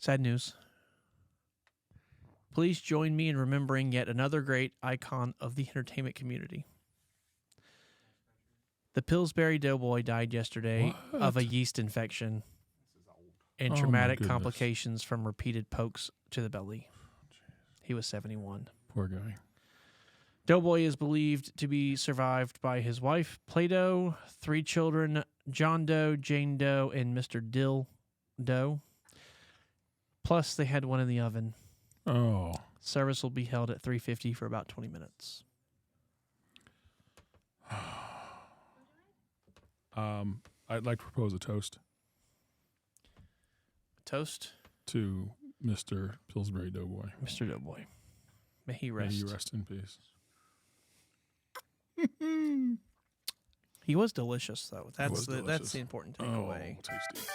Sad news. Please join me in remembering yet another great icon of the entertainment community. The Pillsbury Doughboy died yesterday of a yeast infection and traumatic complications from repeated pokes to the belly. He was 71. Poor guy. Doughboy is believed to be survived by his wife, Play-Doh, 3 children, John Doe, Jane Doe, and Mr. Dill Doe. Plus, they had one in the oven. Oh. Service will be held at 3:50 for about 20 minutes. I'd like to propose a toast. Toast? To Mr. Pillsbury Doughboy. Mr. Doughboy. May he rest. May you rest in peace. He was delicious, though. That's the important Oh, takeaway. tasty.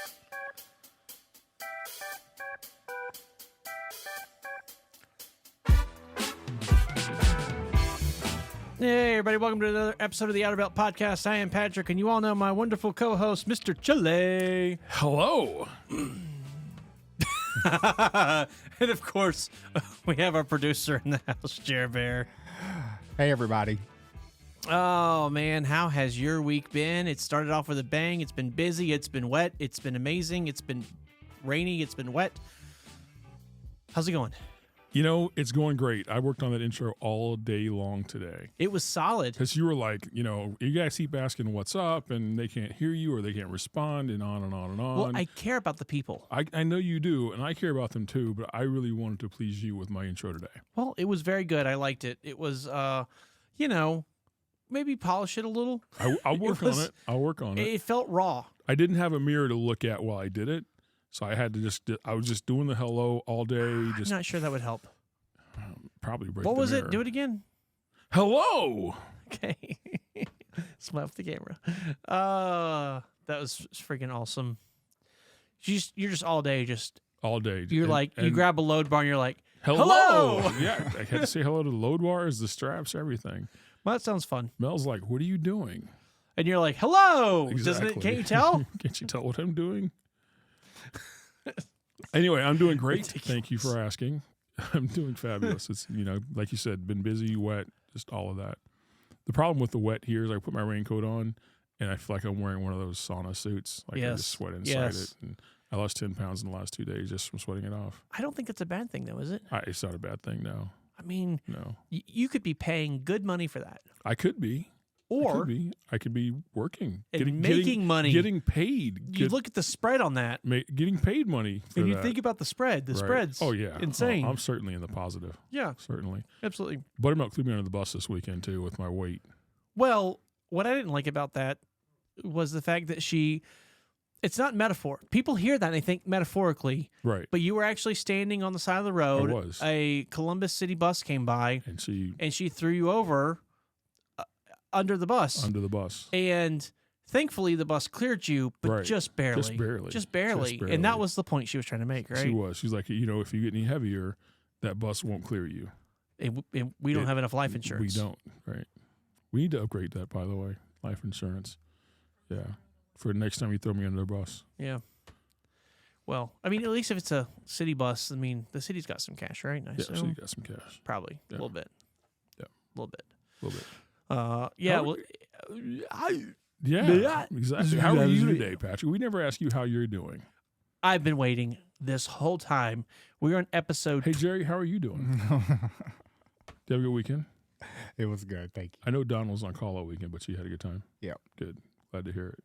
Hey, everybody. Welcome to another episode of the Outer Belt Podcast. I am Patrick, and you all know my wonderful co-host, Mr. Chile. Hello. And, of course, we have our producer in the house, Jer Bear. Hey, everybody. Oh, man. How has your week been? It started off with a bang. It's been busy. It's been wet. It's been amazing. It's been rainy. It's been wet. How's it going? You know, it's going great. I worked on that intro all day long today. It was solid. Because you were like, you guys keep asking what's up, and they can't hear you or they can't respond, and on and on and on. Well, I care about the people. I know you do, and I care about them too, but I really wanted to please you with my intro today. Well, it was very good. I liked it. It was, maybe polish it a little. I'll work on it. I'll work on it. It felt raw. I didn't have a mirror to look at while I did it, so I had to I was just doing the hello all day. I'm not sure that would help. Probably break What the was mirror. it? Do it again. Hello! Okay. Smile for the camera. That was freaking awesome. You're just all day, All day. You're you grab a load bar and you're like, hello! hello! Yeah, I had to say hello to the load bars, the straps, everything. Well, that sounds fun. Mel's like, what are you doing? And you're like, hello! Exactly. Can't you tell? Can't you tell what I'm doing? Anyway, I'm doing great. Ridiculous. Thank you for asking. I'm doing fabulous. It's, like you said, been busy, wet, just all of that. The problem with the wet here is I put my raincoat on and I feel like I'm wearing one of those sauna suits. Like I just sweat inside it. And I lost 10 pounds in the last 2 days just from sweating it off. I don't think it's a bad thing, though, is it? It's not a bad thing, no. I mean, no. You could be paying good money for that. I could be. Or I could be working. And making money. Getting paid. You look at the spread on that. Getting paid money for and you that. think about the spread. The spread's insane. I'm certainly in the positive. Yeah. Certainly. Absolutely. Buttermilk threw me under the bus this weekend, too, with my weight. Well, what I didn't like about that was the fact that it's not metaphor. People hear that and they think metaphorically. Right. But you were actually standing on the side of the road. I was. A Columbus City bus came by. And she threw you over under the bus. Under the bus. And thankfully the bus cleared you, but just barely. Just barely. And that was the point she was trying to make, right? She was. She's like, if you get any heavier, that bus won't clear you. And we don't have enough life insurance. We don't, right? We need to upgrade that, by the way, life insurance. Yeah. For the next time you throw me under the bus. Yeah. Well, I mean, at least if it's a city bus, I mean, the city's got some cash, right? Yeah, the city got some cash. Probably. A little bit. Yeah. A little bit. A little bit. Yeah, exactly. How are you today, Patrick? We never ask you how you're doing. I've been waiting this whole time. We're on episode. Hey, Jerry, how are you doing? Did you have a good weekend? It was good, thank you. I know Don was on call all weekend, but you had a good time. Yep. Good. Glad to hear it.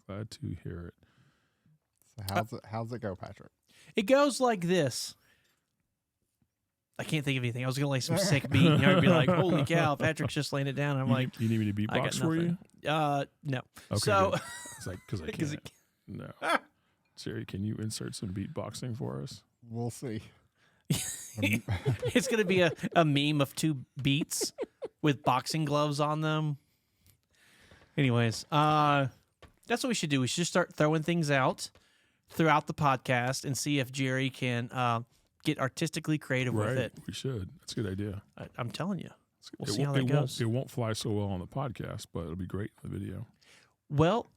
Glad to hear it. So how's it go, Patrick? It goes like this. I can't think of anything. I was gonna lay some sick beat, and I'd be like, "Holy cow, Patrick's just laying it down." And I'm like, "You need me to beatbox for you?" No. Okay. So, it's like because I can't. No. Jerry, can you insert some beatboxing for us? We'll see. It's gonna be a meme of 2 beats with boxing gloves on them. Anyways, that's what we should do. We should just start throwing things out throughout the podcast and see if Jerry can get artistically creative with it. We should. That's a good idea. I'm telling you. We'll see how that goes. It won't fly so well on the podcast, but it'll be great in the video. Well,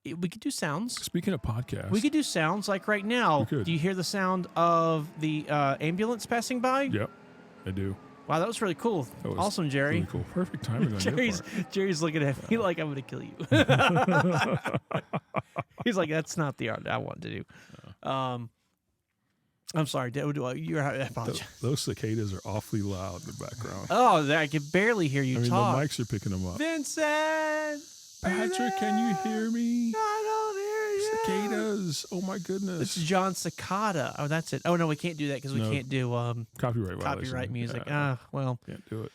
We could do sounds. Speaking of podcasts, We could do sounds like right now. We could. Do you hear the sound of the ambulance passing by? Yep, I do. Wow, that was really cool. That was Awesome, Jerry. Really cool. Perfect timing on your part. Jerry's looking at me like I'm going to kill you. He's like, that's not the art I wanted to do. I'm sorry. I apologize. Those cicadas are awfully loud in the background. Oh, I can barely hear you I mean, talk. the mics are picking them up. Vincent! Patrick, can you hear me? I don't hear you. Cicadas. Oh, my goodness. It's John Cicada. Oh, that's it. Oh, no, we can't do that because we No. can't do Copyright copyright music. Yeah, Well. can't do it.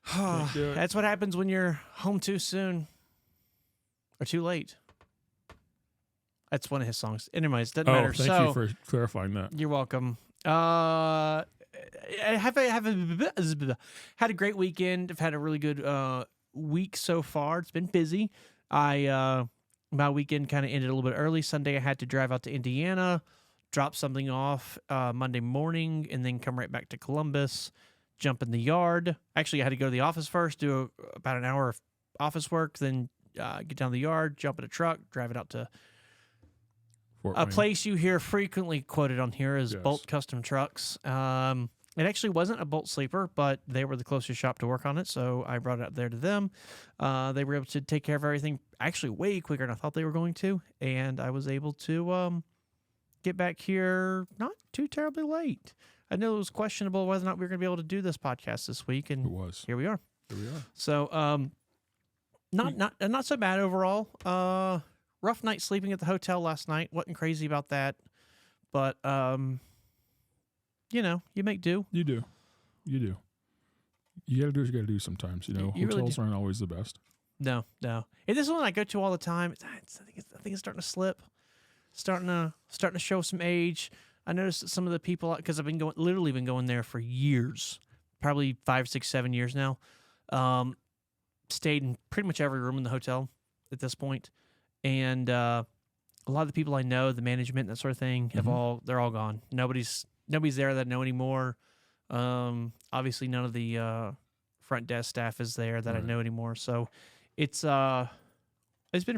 Can't do it. That's what happens when you're home too soon or too late. That's one of his songs. Anyways, doesn't matter. Thank you for clarifying that. You're welcome. I had a great weekend. I've had a really good week so far. It's been busy. My weekend kind of ended a little bit early. Sunday I had to drive out to Indiana, drop something off Monday morning, and then come right back to Columbus, jump in the yard. Actually, I had to go to the office first, do about an hour of office work, then get down to the yard, jump in a truck, drive it out to a place you hear frequently quoted on here is Bolt Custom Trucks. It actually wasn't a Bolt sleeper, but they were the closest shop to work on it, so I brought it up there to them. They were able to take care of everything actually way quicker than I thought they were going to, and I was able to get back here not too terribly late. I know it was questionable whether or not we were going to be able to do this podcast this week, and It was. here we are. Here we are. So, not so bad overall. Rough night sleeping at the hotel last night. Wasn't crazy about that, but you make do. You do. You do. You got to do what you got to do sometimes. You know, You really hotels do. aren't always the best. No. And this is one I go to all the time. I think it's starting to slip, starting to show some age. I noticed that some of the people, because I've been going there for years, probably 5, 6, 7 years now. Stayed in pretty much every room in the hotel at this point. And a lot of the people I know, the management and that sort of thing, they're all gone. Nobody's there that I know anymore. Obviously, none of the front desk staff is there that I know anymore. So it's been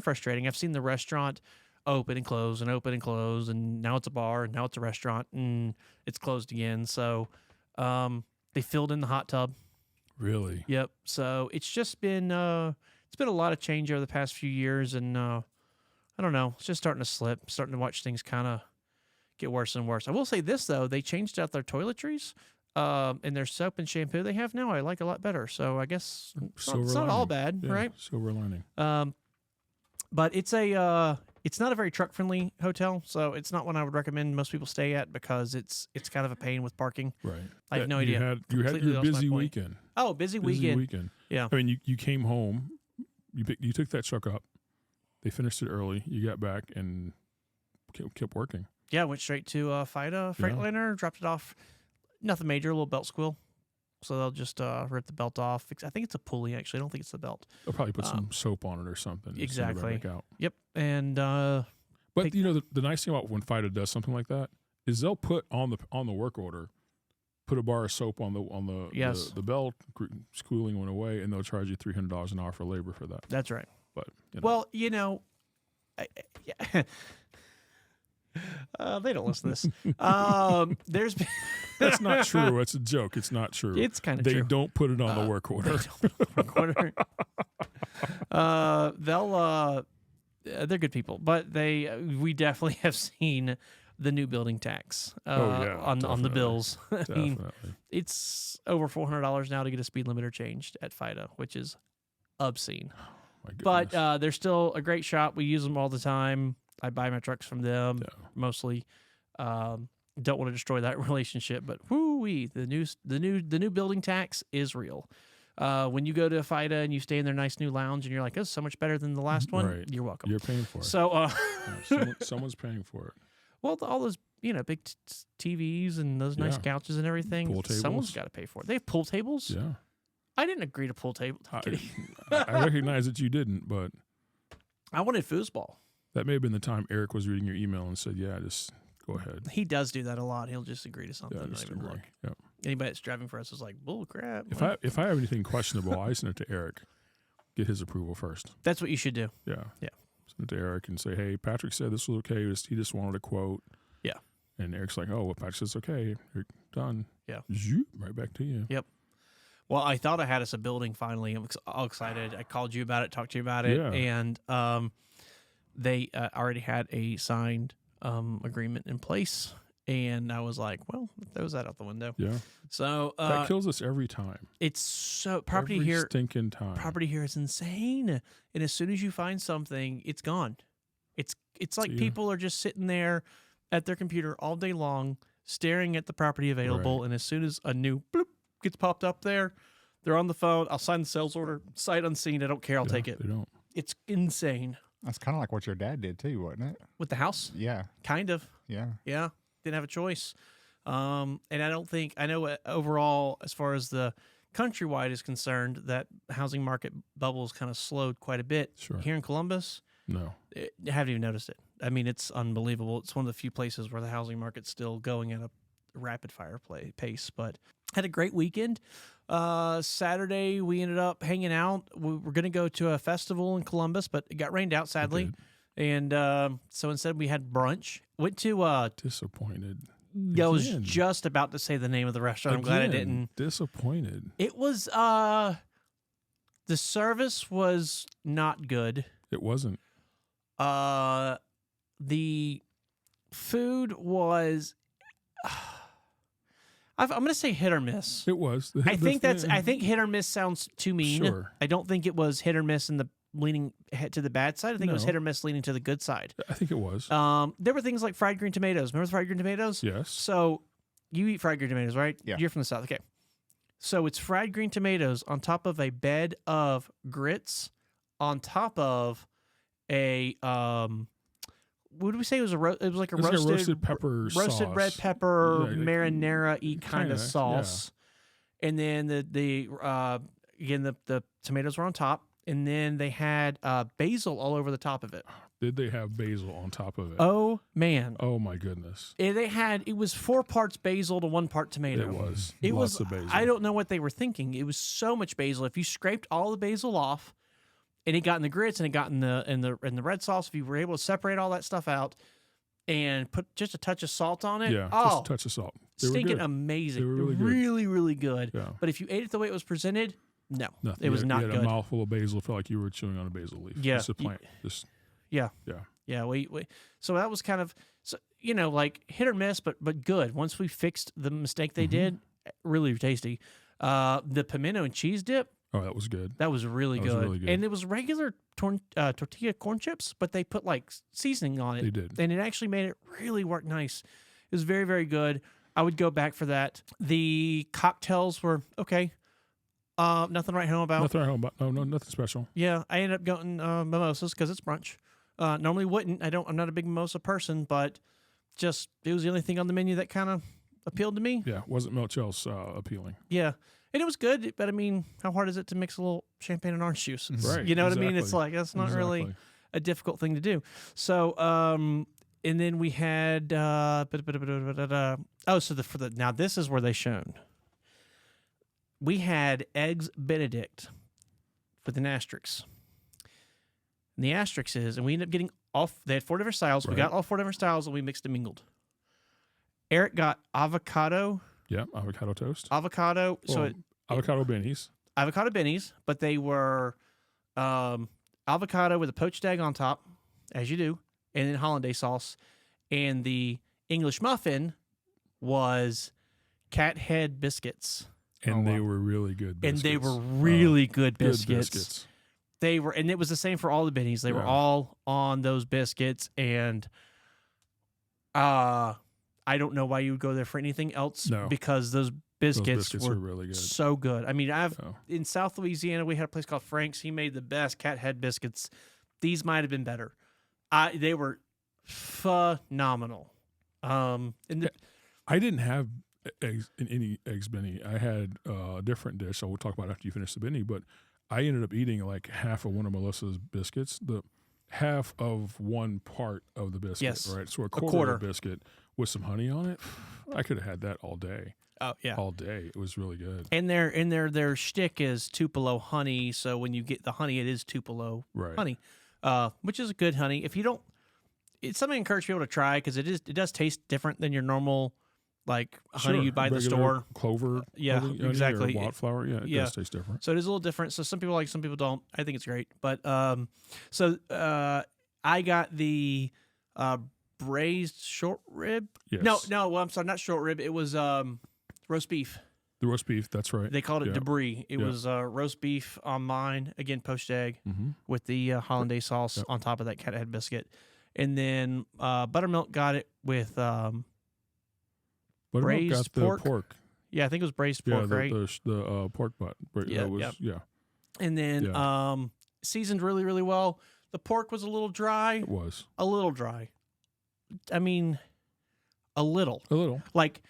frustrating. I've seen the restaurant open and close and open and close, and now it's a bar, and now it's a restaurant, and it's closed again. So they filled in the hot tub. Really? Yep. So it's just been it's been a lot of change over the past few years, and I don't know. It's just starting to slip. Starting to watch things kind of get worse and worse. I will say this though: they changed out their toiletries and their soap and shampoo they have now. I like a lot better. So I guess it's not all bad, Yeah, right? Silver lining. But it's not a very truck friendly hotel, so it's not one I would recommend most people stay at because it's kind of a pain with parking. Right. I have no idea. You had Completely your lost my busy point. weekend. Oh, busy weekend. Yeah. I mean, you came home. You took that truck up. They finished it early. You got back and kept working. Yeah, went straight to FIDA Freightliner, dropped it off. Nothing major, a little belt squeal. So they'll just rip the belt off. I think it's a pulley, actually. I don't think it's the belt. They'll probably put some soap on it or something. and send it right Exactly. back out. Yep. And But the nice thing about when FIDA does something like that is they'll put on the work order, put a bar of soap on the belt, schooling went away, and they'll charge you $300 an hour for labor for that. that's right. But Well, they don't listen to this. There's been that's not true. It's a joke. It's not true. It's kind of they true. don't put it on the work order. They're good people, but we definitely have seen the new building tax on the bills. I mean, Definitely. it's over $400 now to get a speed limiter changed at FIDA, which is obscene. My goodness. But they're still a great shop. We use them all the time. I buy my trucks from them mostly. Don't want to destroy that relationship, but whoo-wee, the new building tax is real. When you go to a FIDA and you stay in their nice new lounge and you're like, "This is so much better than the last one," Right. You're welcome. You're paying for it. So, Someone's paying for it. well, all those big TVs and those nice couches and everything. Pool tables. Someone's got to pay for it. They have pool tables. Yeah. I didn't agree to pool table. I recognize that you didn't, but I wanted foosball. that may have been the time Eric was reading your email and said, "Yeah, just go ahead." He does do that a lot. He'll just agree to something Yeah, and not just even agree. look. Yep. Anybody that's driving for us is like, bull crap. If I have anything questionable, I send it to Eric. Get his approval first. That's what you should do. Yeah. Yeah. send it to Eric and say, hey, Patrick said this was okay. He just wanted a quote. Yeah. And Eric's like, oh, well, Patrick says okay. You're done. Yeah. Zoop, right back to you. Yep. Well, I thought I had us a building finally. I'm all excited. I called you about it, talked to you about it, Yeah. and they already had a signed agreement in place. And I was like, well, throws that out the window. Yeah. So That kills us every time. it's so property Every here. stinking time. Property here is insane, and as soon as you find something, it's gone. It's like Yeah. people are just sitting there at their computer all day long, staring at the property available, Right. and as soon as a new bloop gets popped up there, they're on the phone. I'll sign the sales order, sight unseen. I don't care. I'll Yeah, take it. They don't. It's insane That's kind of like what your dad did too, wasn't it? with the house. Yeah. Kind of, Yeah. yeah. Didn't have a choice. And I don't think I know overall, as far as the countrywide is concerned, that housing market bubble has kind of slowed quite a bit. Sure. Here in Columbus, No. I haven't even noticed it. I mean, it's unbelievable. It's one of the few places where the housing market's still going at a rapid fire pace. But had a great weekend. Saturday, we ended up hanging out. We were going to go to a festival in Columbus, but it got rained out, sadly. did. And so instead, we had brunch. Went to Disappointed. I was Again. just about to say the name of the restaurant. I'm glad I Again, didn't. Disappointed. It was the service was not good. It wasn't. The food was I'm going to say hit or miss. It was. I think hit or miss sounds too mean. Sure. I don't think it was hit or miss in the leaning to the bad side. I think it was No. hit or miss leaning to the good side. I think it was. There were things like fried green tomatoes. Remember the fried green tomatoes? Yes. So you eat fried green tomatoes, right? Yeah. You're from the South. Okay. So it's fried green tomatoes on top of a bed of grits on top of a what did we say it was it was like a It's like roasted roasted pepper roasted sauce. red pepper Yeah, like- marinara-y kind Kinda, of sauce. And then the tomatoes were on top, and then they had basil all over the top of it. Did they have basil on top of it? Oh man. Oh my goodness. It was 4 parts basil to 1 part tomato. It was. It Lots was. of basil. I don't know what they were thinking. It was so much basil. If you scraped all the basil off, and it got in the grits and it got in the red sauce, if you were able to separate all that stuff out and put just a touch of salt on it, Yeah. oh, Just a touch of salt. They were stinking good. amazing. They were really good. really, really good. Yeah. But if you ate it the way it was presented, no, Nothing. it was you not had good. a mouthful of basil. Felt like you were chewing on a basil leaf. Yeah. Just a plant. Just Yeah. yeah. Yeah, we so that was kind of like hit or miss, but good. Once we fixed the mistake they did, really tasty. The pimento and cheese dip, Oh, that was good. that was really That was good. really good. And it was regular tortilla corn chips, but they put like seasoning on it. They did. And it actually made it really work nice. It was very, very good. I would go back for that. The cocktails were okay. Nothing to write home about. Nothing at home, but no, nothing special. Yeah, I ended up going mimosas because it's brunch. Normally wouldn't. I'm not a big mimosa person, but just it was the only thing on the menu that kind of appealed to me. Yeah, wasn't much else appealing. Yeah, and it was good. But I mean, how hard is it to mix a little champagne and orange juice? Right, You know what I mean? It's exactly. like that's not really Exactly. a difficult thing to do. So, and then we had now this is where they shone. We had eggs Benedict with an asterisk. And the asterisk is, and we ended up getting they had 4 different styles. We Right. got all 4 different styles and we mixed and mingled. Eric got avocado. Yeah, avocado toast. So Well, avocado bennies. avocado bennies, but they were avocado with a poached egg on top, as you do, and then hollandaise sauce. And the English muffin was cat head biscuits. And they wow. were really good biscuits. And they were really good good biscuits. biscuits. They were, and it was the same for all the bennies. They were Yeah. all on those biscuits, and I don't know why you would go there for anything else No. because those Those biscuits, biscuits were were really good. so good. I mean, Oh. in South Louisiana we had a place called Frank's. He made the best cat head biscuits. These might have been better. They were phenomenal. And I didn't have any eggs benny. I had a different dish. So we'll talk about it after you finish the benny. But I ended up eating like half of one of Melissa's biscuits. The half of one part of the biscuit, Yes. right? So a quarter. quarter of the biscuit with some honey on it. I could have had that all day. oh yeah. All day. It was really good. And their shtick is Tupelo honey. So when you get the honey, it is Tupelo Right. honey. which is a good honey. If you don't, it's something I encourage people to try because it does taste different than your normal like honey you buy at the regular store. Clover. Yeah, honey, exactly. Or wildflower. Yeah, it does taste different. So it is a little different. So some people like, some people don't. I think it's great. But I got the braised short rib. Yes. No. Well, I'm sorry, not short rib. It was roast beef. The roast beef. That's right. They called it Yeah. debris. It was roast beef on mine. Again, poached egg Mm-hmm. with the hollandaise sauce on top of that cat head biscuit. And then buttermilk got it with Buttermilk braised got the pork. Yeah, I think it was braised pork, right? The pork butt. Yeah. And then seasoned really, really well. The pork was a little dry. It was. A little dry. I mean, a little. A little. Like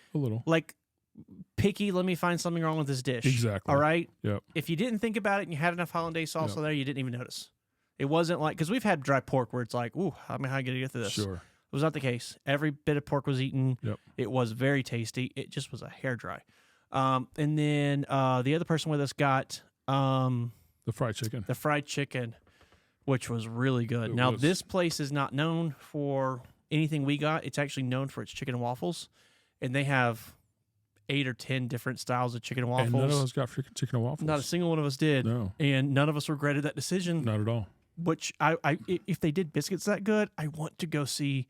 picky, let me find something wrong with this dish. Exactly. All right? Yep. If you didn't think about it and you had enough hollandaise sauce on there, you didn't even notice. It wasn't like, because we've had dry pork where it's like, ooh, how am I going to get through this? Sure. It was not the case. Every bit of pork was eaten. Yep. It was very tasty. It just was a hair dry. And then the other person with us got the fried chicken. Which was really good. This place is not known for anything we got. It's actually known for its chicken and waffles. And they have 8 or 10 different styles of chicken and waffles. And none of us got chicken and waffles. Not a single one of us did. No. And none of us regretted that decision. Not at all. Which if they did biscuits that good, I want to go see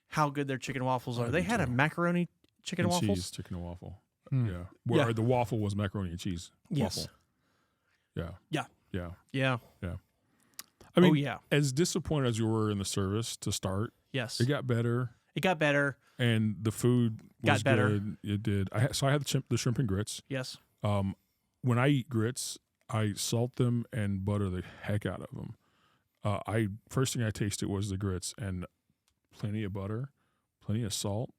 how good their chicken and waffles are. They had a macaroni chicken and waffles. Cheese chicken and waffle. Yeah. Where the waffle was macaroni and cheese. Yes. Waffle. Yeah. I mean, as disappointed as you were in the service to start, yes, it got better. And the food was got better. Good. It did. I had the shrimp and grits. Yes. When I eat grits, I salt them and butter the heck out of them. First thing I tasted was the grits, and plenty of butter, plenty of salt.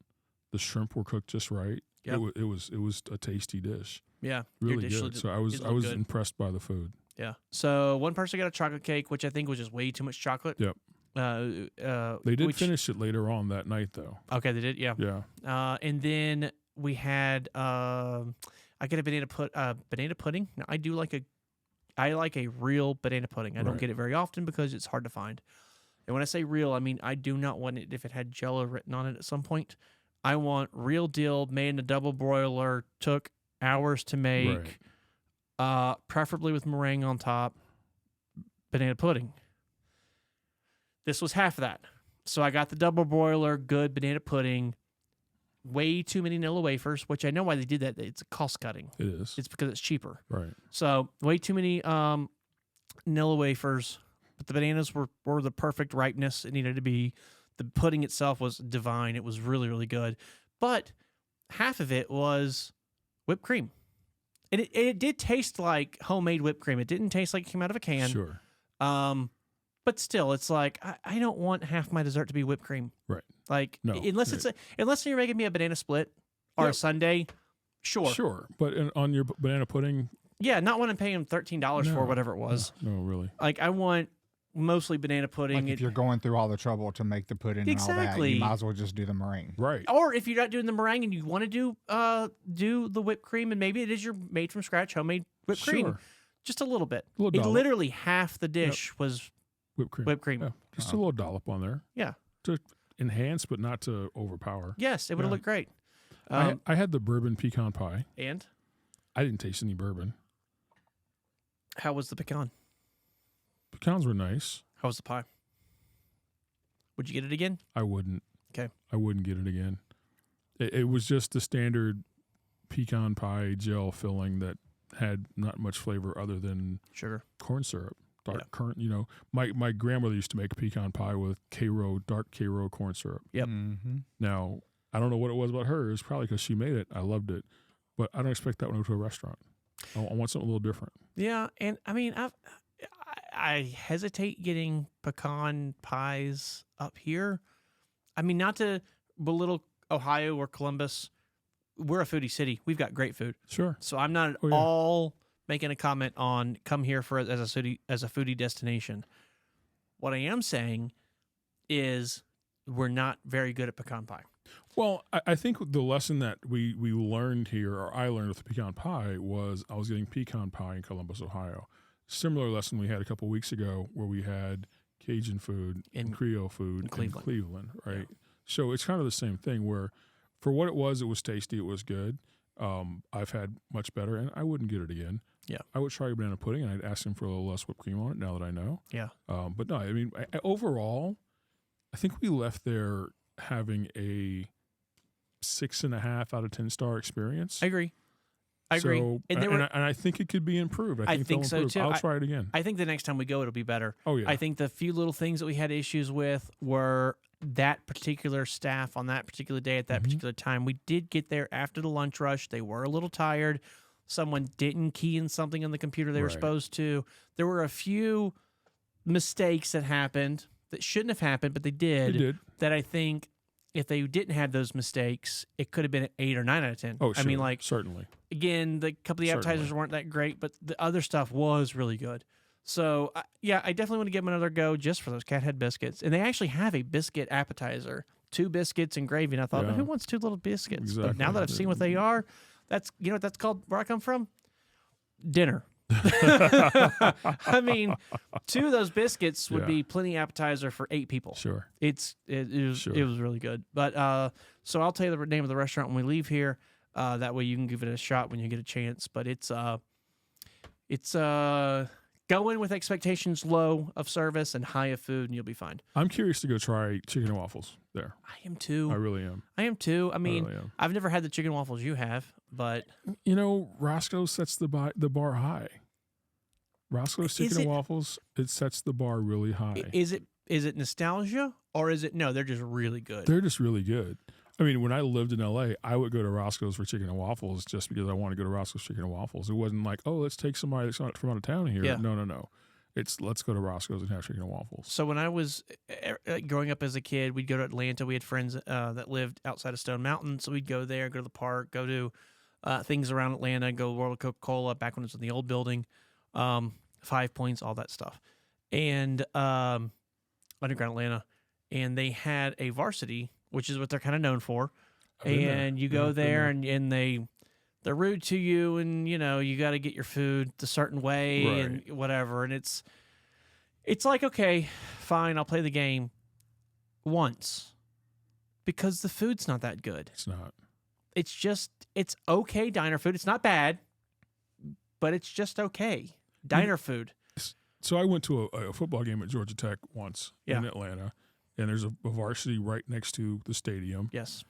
The shrimp were cooked just right. Yep. It was a tasty dish. Yeah, really good. So I was good. impressed by the food. Yeah. So one person got a chocolate cake, which I think was just way too much chocolate. Yep. They did finish it later on that night, though. Okay, they did. Yeah. Yeah. And then we had I get a banana pudding. Now I like a real banana pudding. I don't get it very often because it's hard to find. And when I say real, I mean I do not want it if it had Jell-O written on it at some point. I want real deal, made in a double broiler, took hours to make, preferably with meringue on top, banana pudding. This was half of that. So I got the double broiler, good banana pudding, way too many Nilla wafers, which I know why they did that. It's cost cutting. It is. It's because it's cheaper. Right. So way too many Nilla wafers, but the bananas were the perfect ripeness it needed to be. The pudding itself was divine. It was really, really good. But half of it was whipped cream. And it did taste like homemade whipped cream. It didn't taste like it came out of a can. Sure. But still, it's like, I don't want half my dessert to be whipped cream. Right. Like, no, unless you're making me a banana split or a sundae, sure. Sure. But on your banana pudding. Yeah, not when I'm paying $13 for whatever it was. No, really. Like, I want mostly banana pudding. Like if you're going through all the trouble to make the pudding and all that, you might as well just do the meringue. Right. Or if you're not doing the meringue and you want to do the whipped cream, and maybe it is your made from scratch homemade whipped cream, just a little bit. Literally half the dish was whipped cream. Yeah. Just a little dollop on there. Yeah. To enhance, but not to overpower. Yes, it would have looked great. I had the bourbon pecan pie. And? I didn't taste any bourbon. How was the pecan? Pecans were nice. How was the pie? Would you get it again? I wouldn't. Okay. I wouldn't get it again. It was just the standard pecan pie gel filling that had not much flavor other than sugar, corn syrup, current. You know, my grandmother used to make a pecan pie with dark Karo corn syrup. Yep. Mm-hmm. Now I don't know what it was about her. It was probably because she made it. I loved it, but I don't expect that when I go to a restaurant. I want something a little different. Yeah, and I mean, I hesitate getting pecan pies up here. I mean, not to belittle Ohio or Columbus. We're a foodie city. We've got great food. Sure. So I'm not at all making a comment on come here for as a foodie destination. What I am saying is we're not very good at pecan pie. Well, I think the lesson that we learned here, or I learned with the pecan pie, was I was getting pecan pie in Columbus, Ohio. Similar lesson we had a couple weeks ago where we had Cajun food, and Creole food in Cleveland, right? Yeah. So it's kind of the same thing where for what it was tasty, it was good. I've had much better, and I wouldn't get it again. Yeah. I would try a banana pudding, and I'd ask him for a little less whipped cream on it now that I know. Yeah. But no, I mean, overall, I think we left there having a 6.5 out of 10 star experience. I agree. So, and I think it could be improved. I think so too. I'll try it again. I think the next time we go, it'll be better. Oh yeah. I think the few little things that we had issues with were that particular staff on that particular day at that particular time. We did get there after the lunch rush. They were a little tired. Someone didn't key in something on the computer they were supposed to. There were a few mistakes that happened that shouldn't have happened, but they did. They did. That I think if they didn't have those mistakes, it could have been an 8 or 9 out of 10. Oh, sure. I mean, like, certainly. Again, the couple of the appetizers weren't that great, but the other stuff was really good. So, yeah, I definitely want to give them another go just for those cat head biscuits. And they actually have a biscuit appetizer, 2 biscuits and gravy. And I thought, who wants 2 little biscuits? Exactly. But now that I've seen what they are, that's, you know what that's called where I come from? Dinner. I mean, 2 of those biscuits would be plenty appetizer for 8 people. Sure. It was really good. But so I'll tell you the name of the restaurant when we leave here. That way you can give it a shot when you get a chance. But it's go in with expectations low of service and high of food, and you'll be fine. I'm curious to go try chicken and waffles there. I am too. I really am. I mean, I've never had the chicken and waffles you have, but you know, Roscoe's sets the bar high. Roscoe's chicken and waffles, it sets the bar really high. Is it nostalgia or is it no? They're just really good. They're just really good. I mean, when I lived in L.A., I would go to Roscoe's for chicken and waffles just because I want to go to Roscoe's chicken and waffles. It wasn't like, oh, let's take somebody that's from out of town here. Yeah. No. It's let's go to Roscoe's and have chicken and waffles. So when I was growing up as a kid, we'd go to Atlanta. We had friends that lived outside of Stone Mountain, so we'd go there, go to the park, go to things around Atlanta, go to World of Coca-Cola back when it was in the old building, 5 Points, all that stuff. And underground Atlanta. And they had a varsity, which is what they're kind of known for. And you go there and they're rude to you, and you know you got to get your food a certain way and whatever. And it's like, okay, fine, I'll play the game once because the food's not that good. It's not. It's okay diner food. It's not bad, but it's just okay diner food. So I went to a football game at Georgia Tech once in Atlanta, and there's a varsity right next to the stadium. Yes.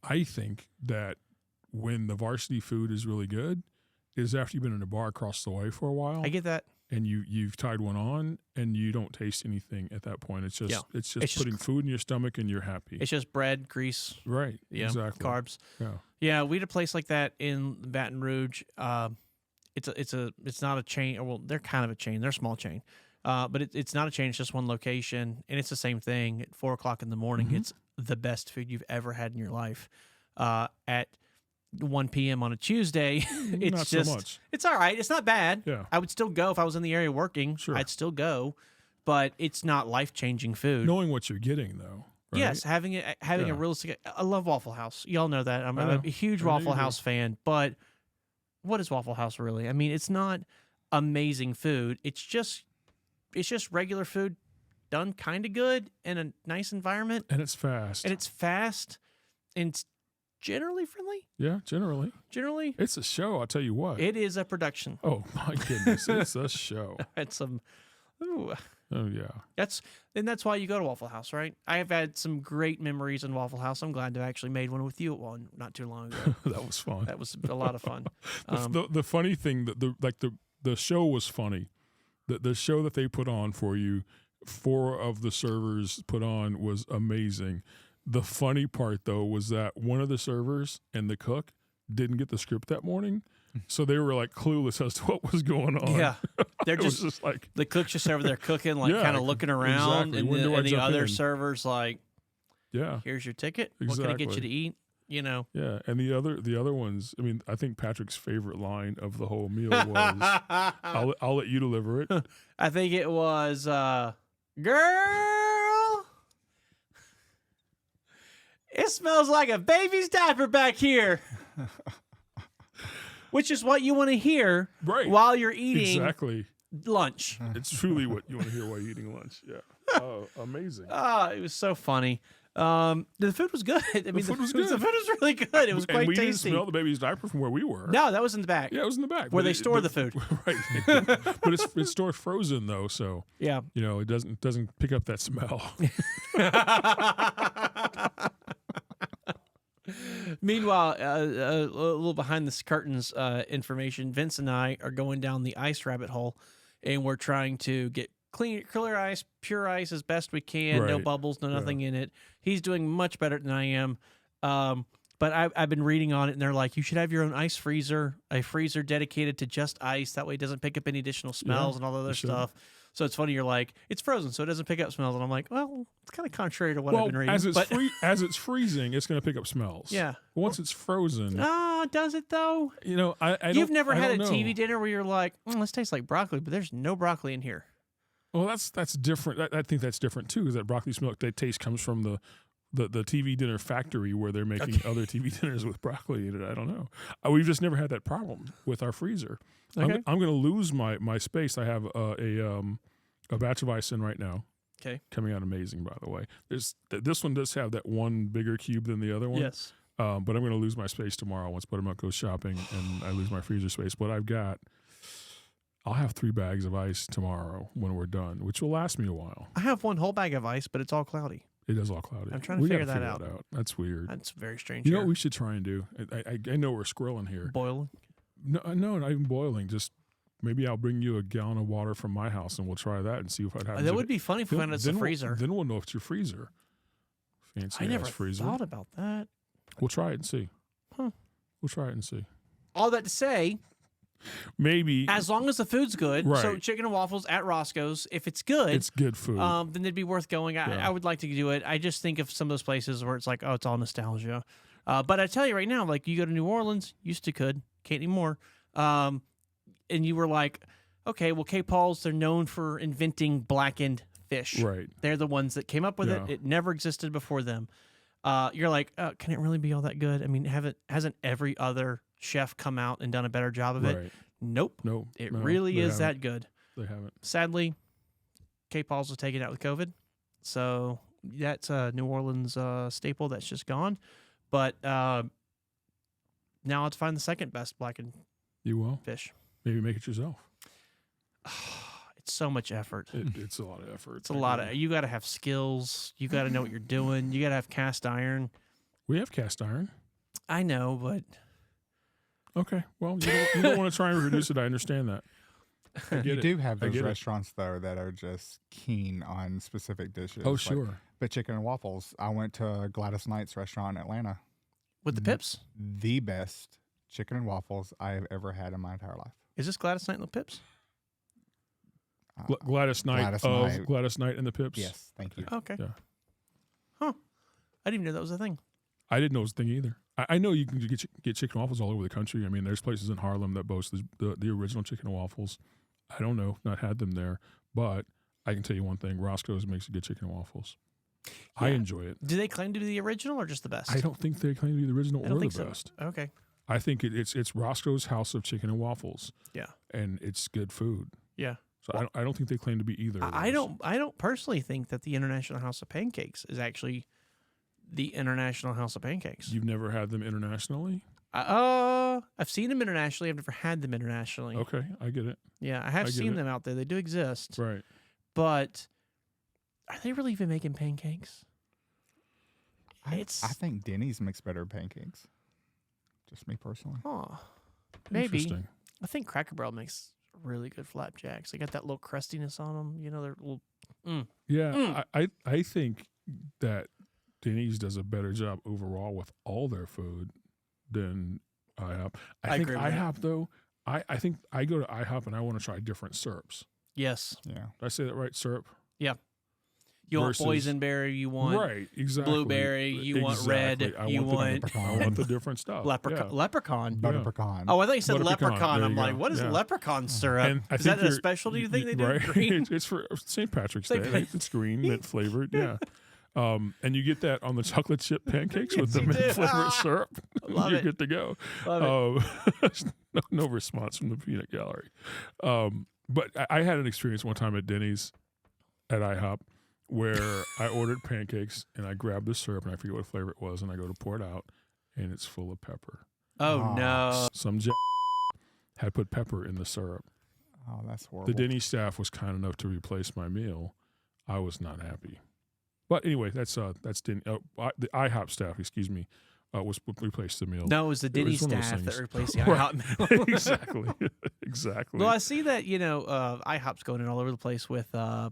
I think that when the varsity food is really good is after you've been in a bar across the way for a while. I get that. And you've tied one on and you don't taste anything at that point. It's just putting food in your stomach and you're happy. It's just bread, grease. Right. Exactly. Carbs. Yeah. Yeah, we had a place like that in Baton Rouge. It's not a chain. Well, they're kind of a chain. They're a small chain. But it's not a chain. It's just one location, and it's the same thing. At 4:00 in the morning, it's the best food you've ever had in your life. At 1 p.m. on a Tuesday, it's not just so much. It's all right. It's not bad. Yeah. I would still go if I was in the area working. Sure. I'd still go, but it's not life-changing food. Knowing what you're getting, though. Right? Yes, having a realistic. I love Waffle House. Y'all know that. I'm a huge Waffle House fan, but what is Waffle House really? I mean, it's not amazing food. It's just regular food done kind of good in a nice environment. And it's fast. And it's generally friendly. Yeah, generally. Generally. It's a show, I'll tell you what. It is a production. Oh, my goodness. It's a show. Had some... Ooh. Oh, yeah. That's why you go to Waffle House, right? I have had some great memories in Waffle House. I'm glad to have actually made one with you at one not too long ago. That was fun. That was a lot of fun. The funny thing, the show was funny. The show that they put on for you, 4 of the servers put on was amazing. The funny part, though, was that one of the servers and the cook didn't get the script that morning, so they were like clueless as to what was going on. Yeah, they're just like the cook's just over there cooking, like kind of looking around, exactly. and the other servers like, yeah, here's your ticket. Exactly. What can I get you to eat? You know. Yeah, and the other ones. I mean, I think Patrick's favorite line of the whole meal was, "I'll let you deliver it." I think it was, "Girl, it smells like a baby's diaper back here," which is what you want to hear while you're eating exactly lunch. It's truly what you want to hear while you're eating lunch. Yeah. Amazing. It was so funny. The food was good. I mean, the food was good. The food was really good. It was quite we tasty. didn't smell the baby's diaper from where we were. No, that was in the back. Yeah, it was in the back. Where they store the food. Right. But it's stored frozen though, so yeah, it doesn't pick up that smell. Meanwhile, a little behind the curtains information. Vince and I are going down the ice rabbit hole, and we're trying to get clear ice, pure ice as best we can. No Right. bubbles, no nothing in it. He's doing much better than I am. But I've been reading on it, and they're like, you should have your own ice freezer, a freezer dedicated to just ice. That way it doesn't pick up any additional smells and all the other stuff. So it's funny, you're like, it's frozen, so it doesn't pick up smells. And I'm like, well, it's kind of contrary to what I've been reading. As it's freezing, it's going to pick up smells. Yeah. But once it's frozen. Does it though? You've never had a TV dinner where you're like, this tastes like broccoli, but there's no broccoli in here. Well, that's different. I think that's different too, because that broccoli smell, that taste comes from the TV dinner factory where they're making other TV dinners with broccoli in it. I don't know. We've just never had that problem with our freezer. Okay. I'm going to lose my space. I have a batch of ice in right now. Okay. Coming out amazing, by the way. This one does have that one bigger cube than the other one. Yes. But I'm going to lose my space tomorrow once Buttermilk goes shopping and I lose my freezer space. But I'll have 3 bags of ice tomorrow when we're done, which will last me a while. I have 1 whole bag of ice, but it's all cloudy. It is all cloudy. I'm trying to figure that out. That's weird. That's very strange. You know what we should try and do? I know we're squirreling here. Boiling? No, not even boiling. Just maybe I'll bring you a gallon of water from my house and we'll try that and see if it happens. That would be funny if we found it's a freezer. Then we'll know if it's your freezer. Fancy I never freezer. thought about that. We'll try it and see. Huh. We'll try it and see. All that to say, maybe as long as the food's good. Right. So chicken and waffles at Roscoe's, if it's good, it's good food. then it'd be worth going. I would like to do it. I just think of some of those places where it's like, it's all nostalgia. But I tell you right now, like you go to New Orleans, can't anymore. And you were like, okay, well, K. Paul's, they're known for inventing blackened fish. Right. They're the ones that came up with it. It never existed before them. You're like, can it really be all that good? I mean, hasn't every other chef come out and done a better job of it? Nope. No. It really is that good. They haven't. Sadly, K. Paul's was taken out with COVID. So that's a New Orleans staple that's just gone. But now I have to find the second best blackened fish. Maybe make it yourself. It's so much effort. It's a lot of effort. It's a lot of. You got to have skills. You got to know what you're doing. You got to have cast iron. We have cast iron. I know, but okay. Well, you don't want to try and reduce it. I understand that. You do have those restaurants though that are just keen on specific dishes. Oh, sure. But chicken and waffles. I went to Gladys Knight's restaurant in Atlanta. With the Pips? The best chicken and waffles I have ever had in my entire life. Is this Gladys Knight and the Pips? Gladys Knight Gladys Knight and the Pips? Yes, thank you. Okay. Yeah. Huh. I didn't even know that was a thing. I didn't know it was a thing either. I know you can get chicken and waffles all over the country. I mean, there's places in Harlem that boast the original chicken and waffles. I don't know, not had them there, but I can tell you one thing: Roscoe's makes a good chicken and waffles. Yeah. I enjoy it. Do they claim to be the original or just the best? I don't think they claim to be the original or the best. Okay. I think it's Roscoe's House of Chicken and Waffles. Yeah. And it's good food. Yeah. So I don't think they claim to be either. I don't personally think that the International House of Pancakes is actually the International House of Pancakes. You've never had them internationally? I've seen them internationally. I've never had them internationally. Okay, I get it. Yeah, I have seen them out there. They do exist. Right. But are they really even making pancakes? I think Denny's makes better pancakes. Just me personally. Oh, maybe. I think Cracker Barrel makes really good flapjacks. They got that little crustiness on them. You know, they're little. Yeah, I think that Denny's does a better job overall with all their food than IHOP. I think IHOP though. I think I go to IHOP and I want to try different syrups. Yes. Yeah. Did I say that right? Syrup. Yeah. You want boysenberry, you want blueberry, you want red, you want I want the different stuff. Leprechaun. Butterpecan. Oh, I thought you said leprechaun. I'm like, what is leprechaun syrup? Is that a specialty you think they do? Right. Green? It's for St. Patrick's Day. It's green, mint flavored. Yeah. And you get that on the chocolate chip pancakes with the mint flavored syrup. You're good to go. No response from the peanut gallery. But I had an experience one time at Denny's at IHOP where I ordered pancakes and I grabbed the syrup and I forget what flavor it was and I go to pour it out and it's full of pepper. Oh, no. Some had put pepper in the syrup. Oh, that's horrible. The Denny's staff was kind enough to replace my meal. I was not happy. But anyway, that's Denny. The IHOP staff, excuse me, was replaced the meal. No, it was the Denny's one of those staff that things. replaced the IHOP meal. Exactly. Exactly. Well, I see that, IHOP's going in all over the place with TA.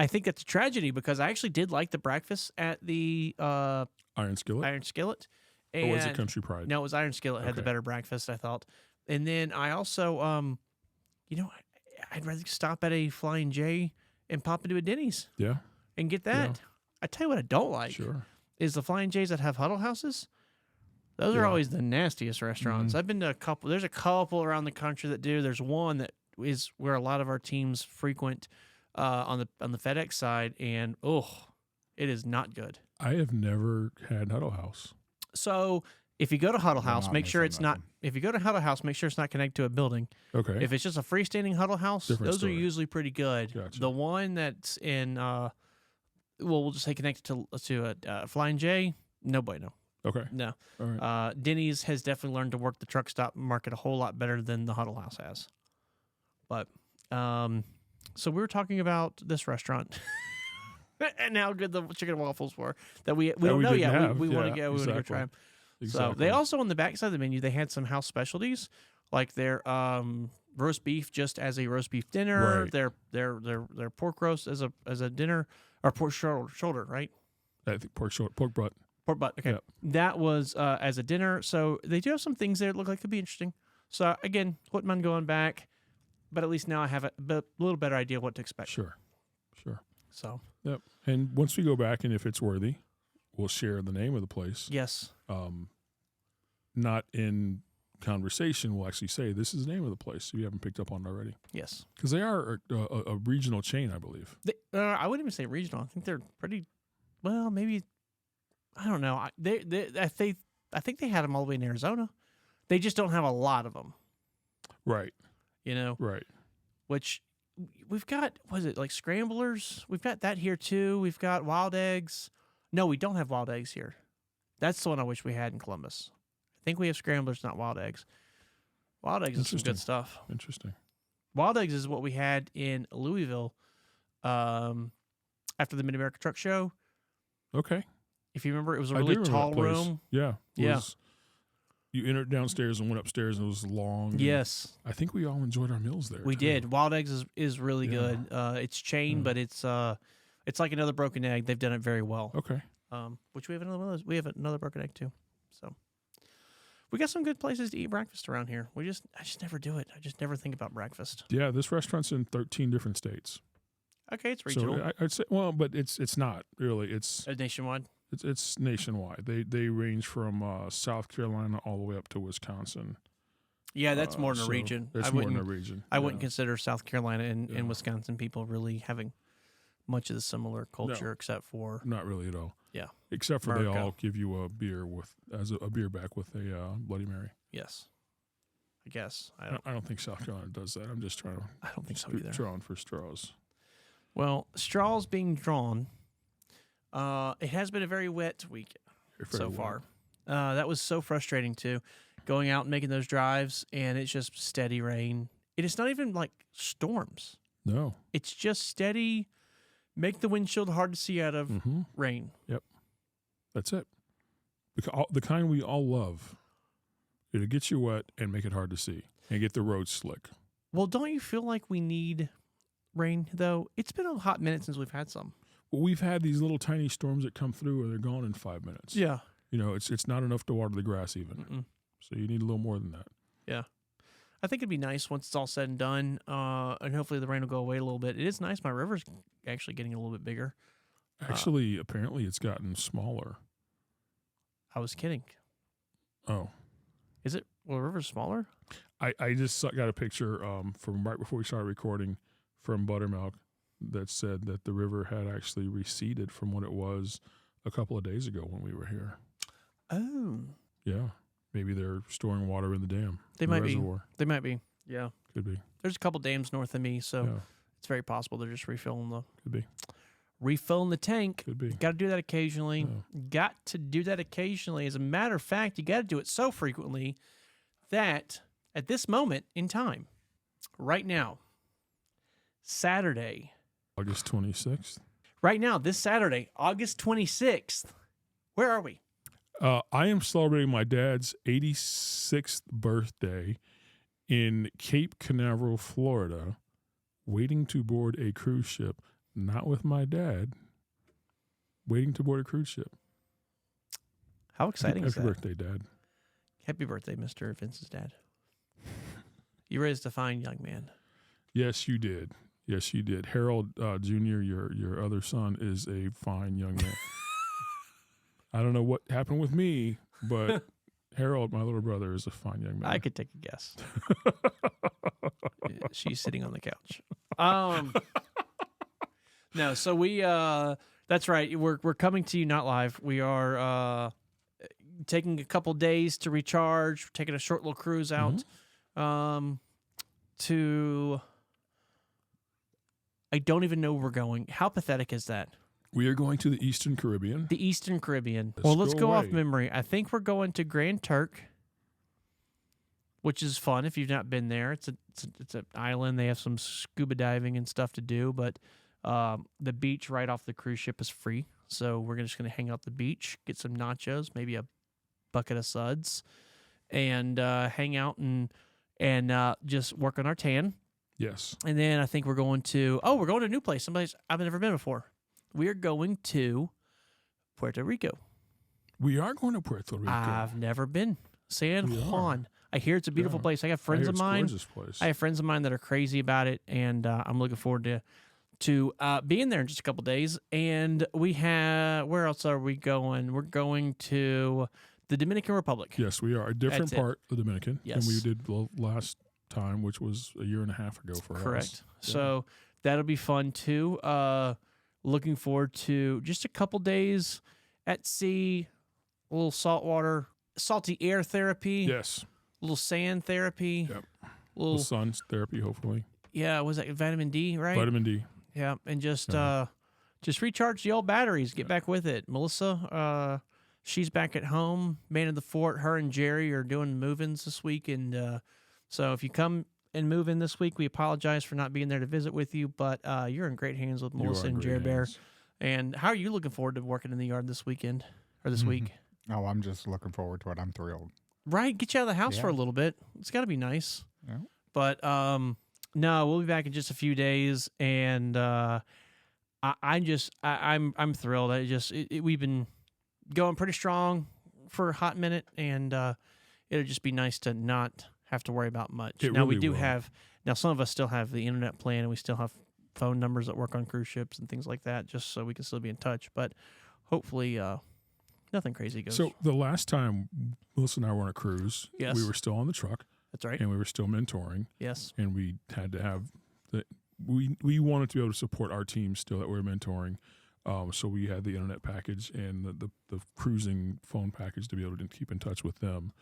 I think that's a tragedy because I actually did like the breakfast at the Iron Skillet? Iron Skillet. Or was it And- Country Pride? No, it was Iron Skillet had the Okay. better breakfast, I thought. And then I also, I'd rather stop at a Flying J and pop into a Denny's Yeah, and get that. Yeah. I tell you what I don't like sure. is the Flying J's that have huddle houses. Those are Yeah. always the nastiest restaurants. Mhm. I've been to a couple. There's a couple around the country that do. There's one that is where a lot of our teams frequent on the FedEx side, and it is not good. I have never had Huddle House. So if you go to Huddle You're House, not make sure missing it's not. nothing. If you go to Huddle House, make sure it's not connected to a building. Okay. If it's just a freestanding Huddle House, Different those story. are usually pretty good. Gotcha. The one that's in, we'll just say connected to a Flying J. No bueno. Okay. No. All right. Denny's has definitely learned to work the truck stop market a whole lot better than the Huddle House has. But so we were talking about this restaurant and how good the chicken and waffles were that we don't know didn't yet. have. We want to Yeah, go. We want to go exactly. try them. Exactly. So they also on the backside of the menu they had some house specialties like their roast beef just as a roast beef dinner, Right. their pork roast as a dinner or pork shoulder, right? I think pork butt. Pork butt. Okay. Yep. That was as a dinner. So they do have some things there that look like could be interesting. So again, wouldn't mind going back, but at least now I have a little better idea what to expect. Sure. So Yep. And once we go back, and if it's worthy, we'll share the name of the place. yes, Not in conversation, we'll actually say this is the name of the place if you haven't picked up on it already. yes. Because they are a regional chain, I believe. I wouldn't even say regional. I think they're pretty. Well, maybe I don't know. I think they had them all the way in Arizona. They just don't have a lot of them. Right. Right. Which we've got. Was it like scramblers? We've got that here too. We've got wild eggs. No, we don't have wild eggs here. That's the one I wish we had in Columbus. I think we have scramblers, not wild eggs. Wild eggs is some Interesting. good stuff. Interesting. Wild eggs is what we had in Louisville after the Mid-America Truck Show. Okay. If you remember, it was a I do really remember tall that place. room. Yeah. It Yeah. was- you entered downstairs and went upstairs, and it was long. and Yes, I think we all enjoyed our meals there. we too. did. Wild eggs is really Yeah. good. It's chain, Yeah. but it's like another broken egg. They've done it very well. Okay. Which we have another one of those. We have another broken egg too. So we got some good places to eat breakfast around here. I just never do it. I just never think about breakfast. Yeah, this restaurant's in 13 different states. Okay, it's regional. So I'd say, well, but it's not really. It's Nationwide. it's nationwide. They range from South Carolina all the way up to Wisconsin. Yeah, that's more than a So region. That's I more wouldn't. than a region. I Yeah. wouldn't consider South Carolina and Yeah. Wisconsin people really having much of the similar culture, except for Not really at all. Yeah. Except for America. they all give you a beer a beer back with a Bloody Mary. yes. I guess I I don't think South Carolina does that. I'm just trying to don't think so either. drawing for straws. Well, straws being drawn. It has been a very wet week so far. That was so frustrating too, going out and making those drives, and it's just steady rain. It is not even like storms. No. It's just steady, make the windshield hard to see out of Mm-hmm. rain. That's it. The kind we all love. It'll get you wet and make it hard to see and get the roads slick. Well, don't you feel like we need rain though? It's been a hot minute since we've had some. Well, we've had these little tiny storms that come through and they're gone in 5 minutes. Yeah. It's not enough to water the grass even. Mm-mm. So you need a little more than that. I think it'd be nice once it's all said and done, and hopefully the rain will go away a little bit. It is nice. My river's actually getting a little bit bigger. Actually, apparently it's gotten smaller. I was kidding. Oh. Is it? Well, the river's smaller? I just got a picture from right before we started recording from Buttermilk that said that the river had actually receded from what it was a couple of days ago when we were here. Oh. Yeah. Maybe they're storing water in the dam. They the might reservoir. be. They might be. Yeah. Could be. There's a couple dams north of me, so Yeah. It's very possible they're just refilling Could be. the tank. Could be. Got to do that occasionally. Yeah. Got to do that occasionally. As a matter of fact, you got to do it so frequently that at this moment in time, right now, Saturday, August 26th. right now, this Saturday, August 26th, where are we? I am celebrating my dad's 86th birthday in Cape Canaveral, Florida, waiting to board a cruise ship. Not with my dad, waiting to board a cruise ship. How exciting is Happy that? birthday, Dad. Happy birthday, Mr. Vince's dad. You raised a fine young man. Yes, you did. Yes, you did. Harold Jr., your other son, is a fine young man. I don't know what happened with me, but Harold, my little brother, is a fine young man. I could take a guess. She's sitting on the couch. No, so we that's right. We're coming to you not live. We are taking a couple days to recharge, we're taking a short little cruise out to I don't even know where we're going. How pathetic is that? We are going to the Eastern Caribbean. The Eastern Caribbean. Let's Well, let's go go off away. memory. I think we're going to Grand Turk, which is fun if you've not been there. It's an island. They have some scuba diving and stuff to do, but the beach right off the cruise ship is free. So we're just going to hang out at the beach, get some nachos, maybe a bucket of suds, and hang out and just work on our tan. Yes. And then I think we're going to a new place. Someplace I've never been before. We are going to Puerto Rico. We are going to Puerto Rico. I've never been. San We are. Juan. I hear it's a beautiful Yeah. place. I have I friends hear of it's a mine. gorgeous place. I have friends of mine that are crazy about it, and I'm looking forward to being there in just a couple days. And we have where else are we going? We're going to the Dominican Republic. Yes, we are. A different That's it. part of the Dominican Yes. than we did the last time, which was a year and a half ago for us. Correct. Yeah. So that'll be fun too. Looking forward to just a couple days at sea, a little salty air therapy, Yes. a little sand therapy, Yep. little The sun's therapy, hopefully. yeah, was that vitamin D, right? Vitamin D. Yeah, and just Yeah. just recharge the old batteries, get back with it. Melissa, she's back at home, man of the fort. Her and Jerry are doing move-ins this week, and so if you come and move in this week, we apologize for not being there to visit with you, but you're in great hands with You Melissa are in and great Jerry Bear. hands. And how are you looking forward to working in the yard this weekend or this week? Oh, I'm just looking forward to it. I'm thrilled. Right, get you out of the house for a Yeah. little bit. It's got to be nice. Yeah. But no, we'll be back in just a few days, and I'm thrilled. We've been going pretty strong for a hot minute, and it'll just be nice to not have to worry about much. It Now we really do will. have some of us still have the internet plan, and we still have phone numbers that work on cruise ships and things like that, just so we can still be in touch. But hopefully, nothing crazy goes. So the last time Melissa and I were on a cruise, Yes. we were still on the truck that's right. and we were still mentoring, Yes. and we had to have we wanted to be able to support our team still that we were mentoring. So we had the internet package and the cruising phone package to be able to keep in touch with them.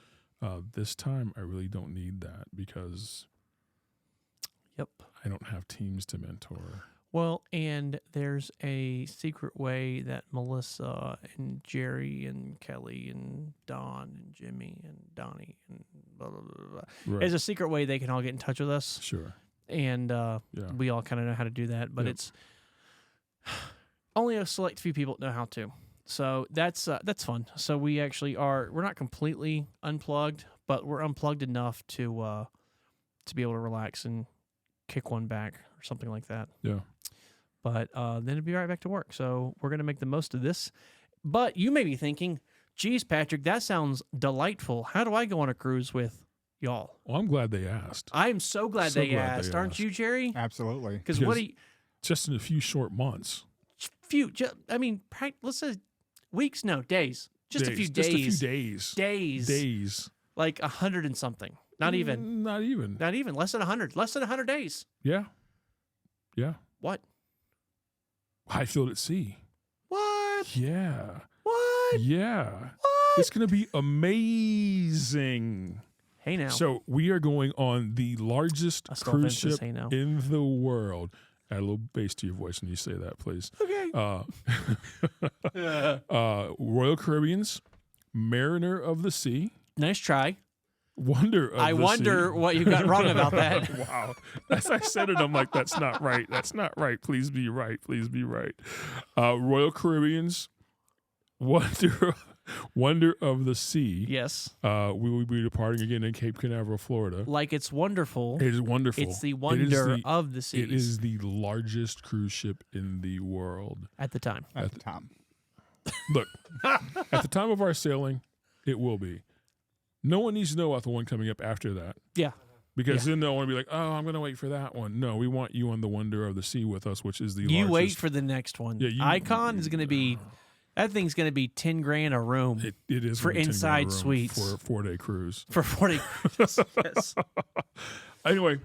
This time, I really don't need that because Yep. I don't have teams to mentor. Well, and there's a secret way that Melissa and Jerry and Kelly and Don and Jimmy and Donnie and blah, blah, blah, blah. Right. There's a secret way they can all get in touch with us. Sure. And Yeah. we all kind of know how to do that, but Yep. it's only a select few people know how to. So that's fun. So we actually we're not completely unplugged, but we're unplugged enough to be able to relax and kick one back or something like that. Yeah. But then it'll be right back to work. So we're going to make the most of this. But you may be thinking, geez, Patrick, that sounds delightful. How do I go on a cruise with y'all? Well, I'm glad they asked. I'm so glad So they glad they asked. Aren't asked. you, Jerry? Absolutely. Because what do you... Just in a few short months. let's say weeks, no, days. Just a few Just a few days. days. Days. Like 100 and something. Not even. Not even. Not even. Less than 100. Less than 100 days. Yeah. Yeah. What? Hyfield at sea. What? Yeah. What? Yeah. What? It's going to be amazing. Hey now. So we are going on the largest I stole cruise Vince's ship hey now. in the world. Add a little bass to your voice when you say that, please. Okay. Royal Caribbean's Mariner of the Sea. Nice try. Wonder of I the wonder Sea. what you got wrong about that. Wow. As I said it, I'm like, that's not right. That's not right. Please be right. Please be right. Royal Caribbean's Wonder of the Sea. Yes. We will be departing again in Cape Canaveral, Florida. Like it's wonderful. It is wonderful. It's the wonder of the seas. It is the largest cruise ship in the world. At the time. At the time. Look, at the time of our sailing, it will be. No one needs to know about the one coming up after that. Yeah. Because then they'll want to be like, oh, I'm going to wait for that one. No, we want you on the Wonder of the Sea with us, which is the largest. You wait for the next one. Yeah, Icon is going to be, that thing's going to be $10,000 a room. It is for gonna be $10,000 inside a room suites. for a 4-day cruise. For 40 cruises. Yes. Anyway,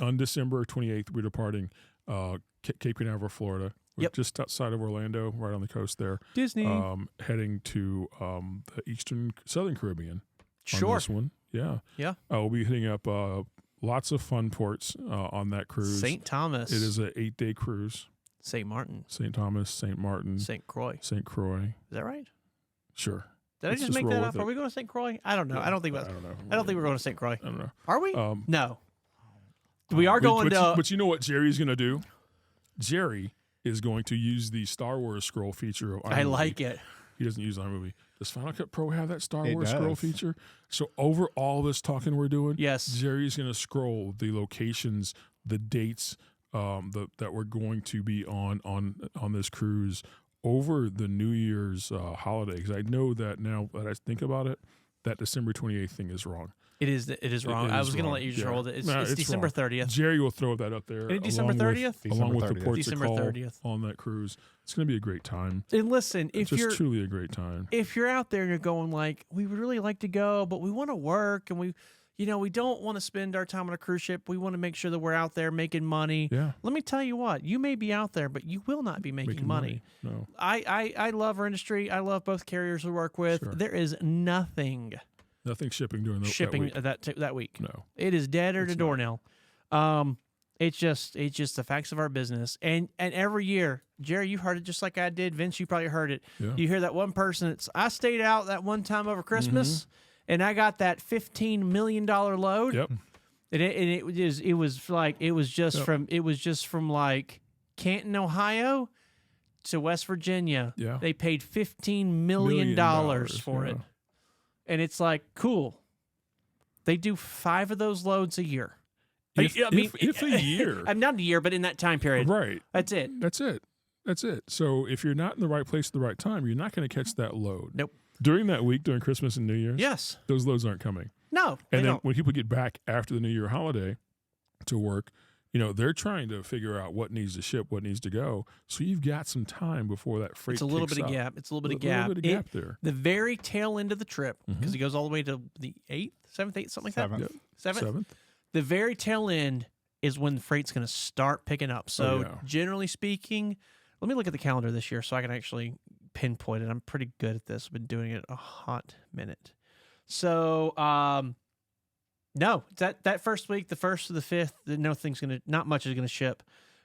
on December 28th, we're departing Cape Canaveral, Florida. We're just outside of Orlando, right on the coast there. Disney. Heading to the Southern Caribbean. Sure. On this one. Yeah. Yeah. We'll be hitting up lots of fun ports on that cruise. St. Thomas. It is an 8-day cruise. St. Martin. St. Thomas, St. Martin. St. Croix. St. Croix. Is that right? Sure. Did I just make that up? Are we going to St. Croix? I don't know. Yeah, I don't think I don't know. I don't think we're going to St. Croix. I don't know. Are we? No. But you know what Jerry's going to do? Jerry is going to use the Star Wars scroll feature of iMovie. I like it. He doesn't use iMovie. Does Final Cut Pro have that Star It Wars scroll does. feature? So over all this talking we're doing, Yes. Jerry's going to scroll the locations, the dates that we're going to be on this cruise over the New Year's holiday. Because I know that now that I think about it, that December 28th thing is wrong. It is wrong. It I is was going to wrong. let you just Yeah. roll it. It's No, it's December wrong. 30th. Jerry will throw that up there. Isn't it December 30th? Along with December the ports December of call 30th. on that cruise. It's going to be a great time. And listen, It's just truly a great time. if you're out there and you're going like, we would really like to go, but we want to work and we don't want to spend our time on a cruise ship. We want to make sure that we're out there making money. Yeah. Let me tell you what, you may be out there, but you will not be making money. No. I love our industry. I love both carriers we work with. Sure. There is nothing Nothing shipping during shipping that week. that week. No. It is deader It's to doornail. It's just the facts of our business. And every year, Jerry, you heard it just like I did. Vince, you probably heard it. Yeah. You hear that one person. I stayed out that one time over Christmas, and I got that $15 million load. Yep. And it was just from like Canton, Ohio, to West Virginia. Yeah. They paid $15 million for it. And it's like, cool. They do 5 of those loads a year. If a year. I'm not a year, but in that time period. Right. That's it. That's it. So if you're not in the right place at the right time, you're not going to catch that load. Nope. During that week, during Christmas and New Year's, Yes. those loads aren't coming. No. And then don't. when people get back after the New Year holiday to work, they're trying to figure out what needs to ship, what needs to go. So you've got some time before that freight It's a little kicks bit of up. gap. It's a little bit of A gap. little bit of gap there. The very tail end of the trip, because it goes all the way to the 8th, 7th, 8th, something like Seventh. that. 7th. 7th. The very tail end is when the freight's going to start picking up. So generally speaking, let me look at the calendar this year so I can actually pinpoint it. I'm pretty good at this. I've been doing it a hot minute. So, no, that first week, the 1st to the 5th, not much is going to ship.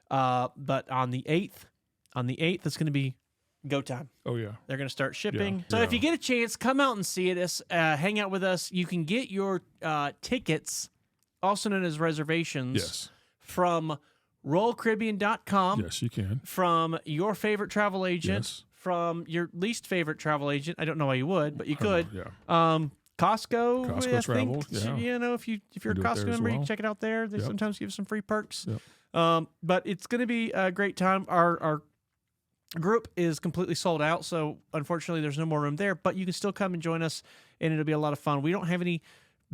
But on the 8th, it's going to be go time. Oh, yeah. They're going to start shipping. Yeah, So yeah. if you get a chance, come out and see it. Hang out with us. You can get your tickets, also known as reservations, Yes. from RoyalCaribbean.com, Yes, you can. from your favorite travel agent, Yes. from your least favorite travel agent. I don't know why you would, but you could. Yeah. Costco, Costco I Travel, think, yeah. if you're a do it there Costco as member, you well. can check it out there. They Yep. sometimes give some free perks. Yep. But it's going to be a great time. Our group is completely sold out, so unfortunately there's no more room there, but you can still come and join us, and it'll be a lot of fun. We don't have any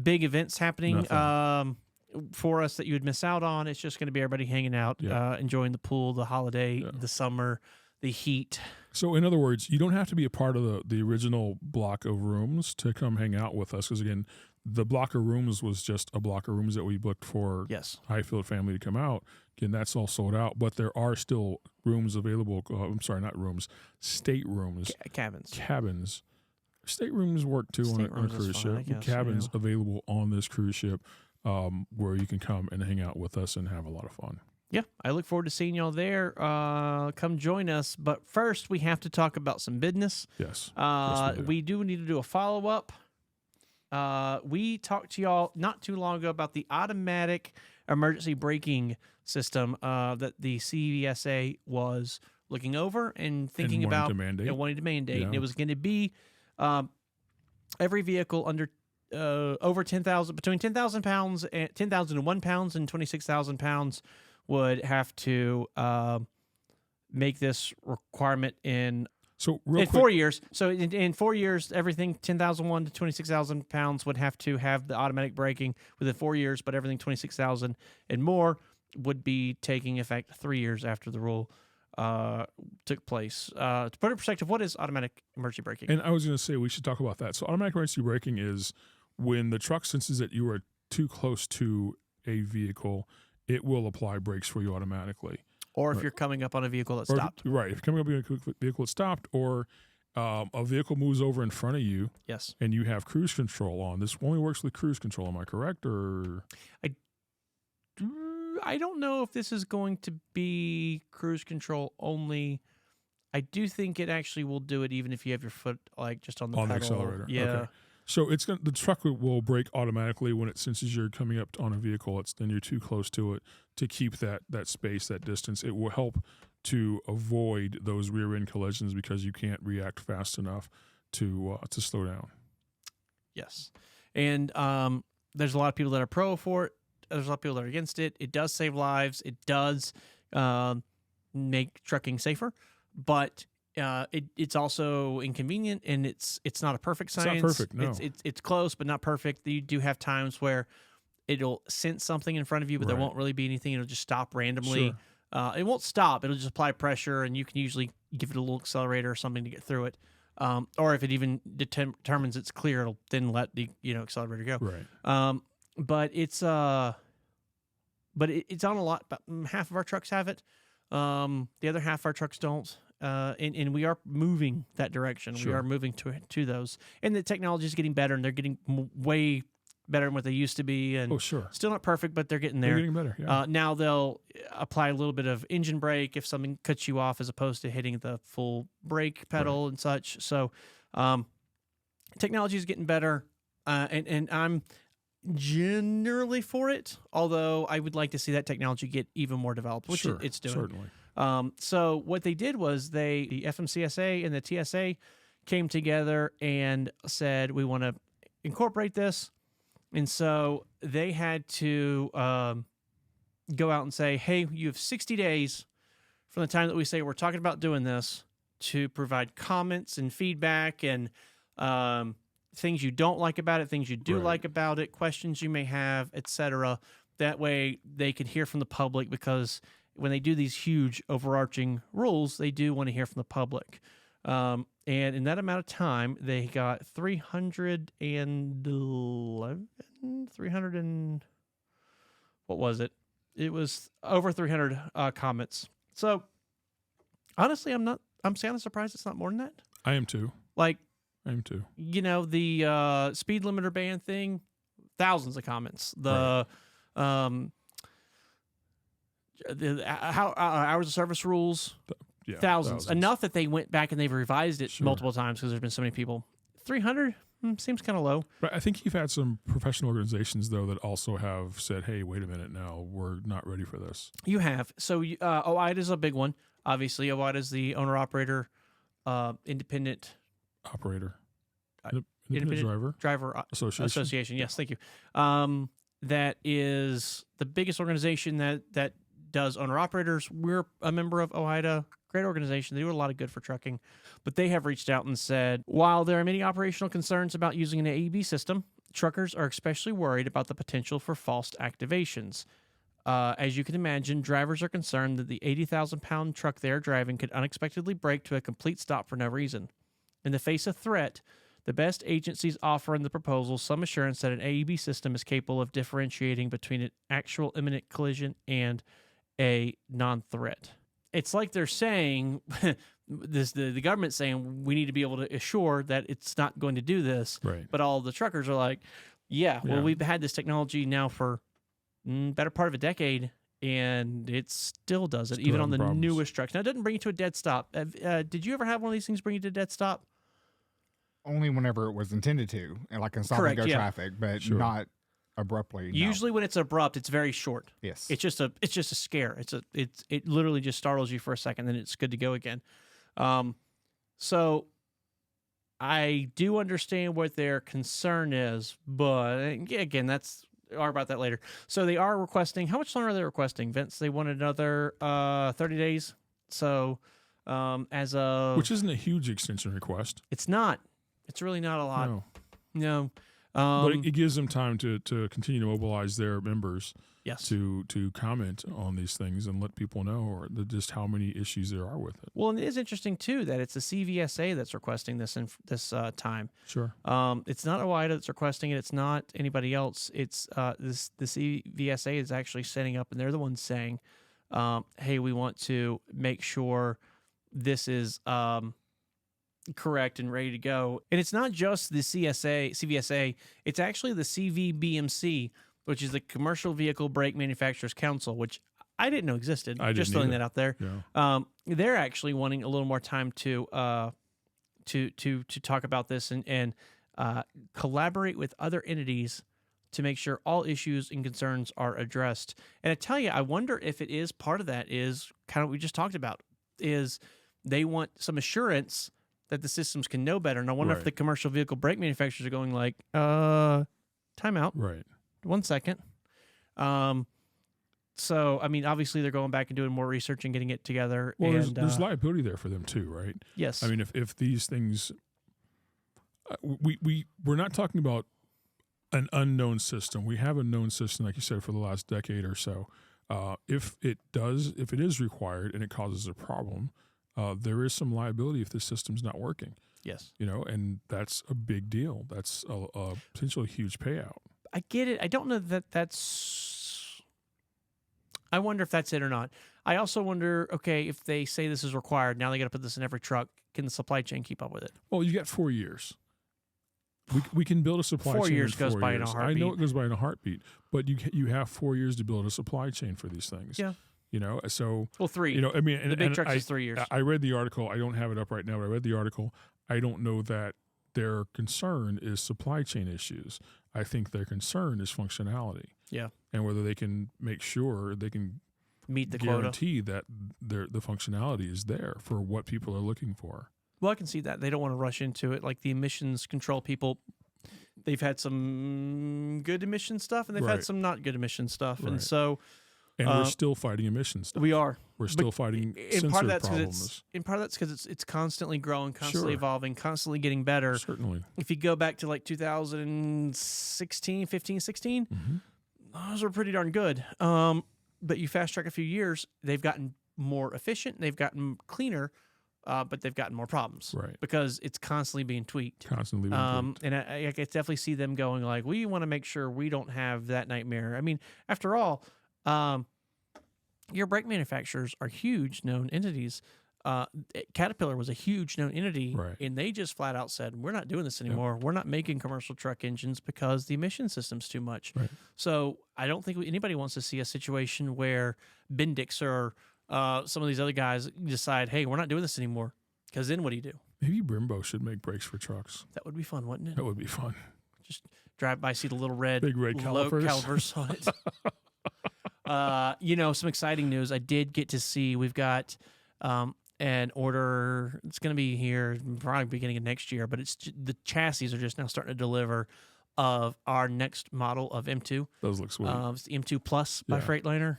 big events happening for us that you would miss out on. It's just going to be everybody hanging out, Yeah. enjoying the pool, the holiday, Yeah. the summer, the heat. So, in other words, you don't have to be a part of the original block of rooms to come hang out with us. Because, again, the block of rooms was just a block of rooms that we booked for Yes. Hyfield family to come out. Again, that's all sold out. But there are still rooms available. I'm sorry, not rooms, staterooms, cabins. Staterooms work too on a Staterooms is cruise fine, I ship. guess, Cabins yeah. available on this cruise ship where you can come and hang out with us and have a lot of fun. Yeah, I look forward to seeing y'all there. Come join us. But first, we have to talk about some business. Yes. We do need to do a follow-up. We talked to y'all not too long ago about the automatic emergency braking system that the CVSA was looking over and thinking about and wanting to mandate. Yeah. And it was going to be every vehicle under over 10,000, between 10,000 pounds and 10,001 pounds and 26,000 pounds would have to make this requirement in 4 years. So in 4 years, everything 10,001 to 26,000 pounds would have to have the automatic braking within 4 years, but everything 26,000 and more would be taking effect 3 years after the rule took place. To put it in perspective, what is automatic emergency braking? And I was going to say we should talk about that. So automatic emergency braking is when the truck senses that you are too close to a vehicle, it will apply brakes for you automatically. Or if you're coming up on a vehicle that stopped. Right. If you're coming up on a vehicle that stopped, or a vehicle moves over in front of you, yes, and you have cruise control on. This only works with cruise control. Am I correct? Or I don't know if this is going to be cruise control only. I do think it actually will do it even if you have your foot like just on the pedal. The accelerator. Yeah. Okay. So the truck will brake automatically when it senses you're coming up on a vehicle. Then you're too close to it to keep that space, that distance. It will help to avoid those rear end collisions because you can't react fast enough to slow down. Yes, and there's a lot of people that are pro for it. There's a lot of people that are against it. It does save lives. It does make trucking safer, but it's also inconvenient, and it's not a perfect science. It's not perfect, no. It's close, but not perfect. You do have times where it'll sense something in front of you, but there won't really be anything. It'll just stop randomly. Sure. It won't stop. It'll just apply pressure, and you can usually give it a little accelerator or something to get through it. Or if it even determines it's clear, it'll then let the accelerator go. Right. But it's on a lot. About half of our trucks have it. The other half of our trucks don't. And we are moving that direction. Sure. We are moving to those, and the technology is getting better, and they're getting way better than what they used to be. And still not perfect, but they're getting there. They're getting better. Yeah. Now they'll apply a little bit of engine brake if something cuts you off, as opposed to hitting the full brake pedal and such. So, technology is getting better, and I'm generally for it. Although I would like to see that technology get even more developed, which it's doing. Certainly. So what they did was the FMCSA and the TSA came together and said, we want to incorporate this. And so they had to go out and say, hey, you have 60 days from the time that we say we're talking about doing this to provide comments and feedback and things you don't like about it, things you do like about it, questions you may have, etc. That way they could hear from the public, because when they do these huge overarching rules, they do want to hear from the public. And in that amount of time, they got 300 and what was it? It was over 300 comments. So honestly, I'm kind of surprised it's not more than that. I am too. I am too. The speed limiter ban thing, thousands of comments. The hours of service rules, thousands. Enough that they went back and they've revised it multiple times because there's been so many people. 300 seems kind of low. But I think you've had some professional organizations, though, that also have said, hey, wait a minute now, we're not ready for this. You have. So OIDA is a big one. Obviously, OIDA is the owner-operator, independent operator. Independent Driver Association. Yes, thank you. That is the biggest organization that does owner-operators. We're a member of OIDA. Great organization. They do a lot of good for trucking. But they have reached out and said, while there are many operational concerns about using an AEB system, truckers are especially worried about the potential for false activations. As you can imagine, drivers are concerned that the 80,000-pound truck they are driving could unexpectedly brake to a complete stop for no reason. In the face of threat, the best agencies offer in the proposal some assurance that an AEB system is capable of differentiating between an actual imminent collision and a non-threat. It's like they're saying, the government's saying we need to be able to assure that it's not going to do this. Right. But all the truckers are like, well, we've had this technology now for better part of a decade, and it still does it, Still even on the having problems. newest trucks. Now, it doesn't bring you to a dead stop. Did you ever have one of these things bring you to a dead stop? Only whenever it was intended to, and like in stop Correct, and go yeah. traffic, but Sure. not abruptly. no. Usually, when it's abrupt, it's very short. Yes. It's just a scare. It literally just startles you for a second, then it's good to go again. So I do understand what their concern is, but again, I'll about that later. So they are requesting. How much longer are they requesting, Vince? They want another 30 days. So as of Which isn't a huge extension request. it's not. It's really not a lot. No. No. But it gives them time to continue to mobilize their members Yes. to comment on these things and let people know just how many issues there are with it. Well, and it is interesting too that it's the CVSA that's requesting this this time. Sure. It's not OIDA that's requesting it. It's not anybody else. It's the CVSA is actually setting up, and they're the ones saying, "Hey, we want to make sure this is correct and ready to go." And it's not just the CVSA. It's actually the CVBMC, which is the Commercial Vehicle Brake Manufacturers Council, which I didn't know existed. I Just didn't throwing either. that out there. Yeah. They're actually wanting a little more time to talk about this and collaborate with other entities to make sure all issues and concerns are addressed. And I tell you, I wonder if it is part of that is kind of what we just talked about, is they want some assurance that the systems can know better. And I wonder if Right. the commercial vehicle brake manufacturers are going like, time out. Right. 1 second. So, I mean, obviously they're going back and doing more research and getting it together. Well, and there's liability there for them too, right? yes. I mean, if these things, we're not talking about an unknown system. We have a known system, like you said, for the last decade or so. If it is required and it causes a problem, there is some liability if the system's not working. yes. And that's a big deal. That's a potentially huge payout. I get it. I don't know I wonder if that's it or not. I also wonder, okay, if they say this is required, now they got to put this in every truck. Can the supply chain keep up with it? Well, you got 4 years. We can build a supply 4 chain. years in goes 4 by in a years. I heartbeat. know it goes by in a heartbeat, but you have 4 years to build a supply chain for these things. Yeah. So Well, 3. I mean, and, the big and trucks I, is 3 years. I read the article. I don't have it up right now, but I read the article. I don't know that their concern is supply chain issues. I think their concern is functionality. Yeah. And whether they can make sure they can Meet the quota. guarantee that the functionality is there for what people are looking for. Well, I can see that. They don't want to rush into it. Like the emissions control people, they've had some good emission stuff and they've had Right. some not good emission stuff. And Right. so And we're still fighting emissions stuff. we are. We're still fighting And sensor part of that's problems. because it's constantly growing, constantly Sure. evolving, constantly getting better. Certainly. If you go back to like 2016, 15, 16, those were pretty darn good. But you fast track a few years, they've gotten more efficient, they've gotten cleaner, but they've gotten more problems. Right. Because it's constantly being tweaked. Constantly being tweaked. And I could definitely see them going like, we want to make sure we don't have that nightmare. I mean, after all, your brake manufacturers are huge known entities. Caterpillar was a huge known entity, Right. and they just flat out said, we're not doing this anymore. We're not making commercial truck engines because the emission system's too much. Right. So I don't think anybody wants to see a situation where Bendix or some of these other guys decide, hey, we're not doing this anymore. Because then what do you do? Maybe Brembo should make brakes for trucks. That would be fun, wouldn't it? That would be fun. Just drive by, see the little Big red calipers on it. Some exciting news. I did get to see, we've got an order. It's going to be here probably beginning of next year, but the chassis are just now starting to deliver of our next model of M2. Those look sweet. It's the M2 Plus by Yeah. Freightliner.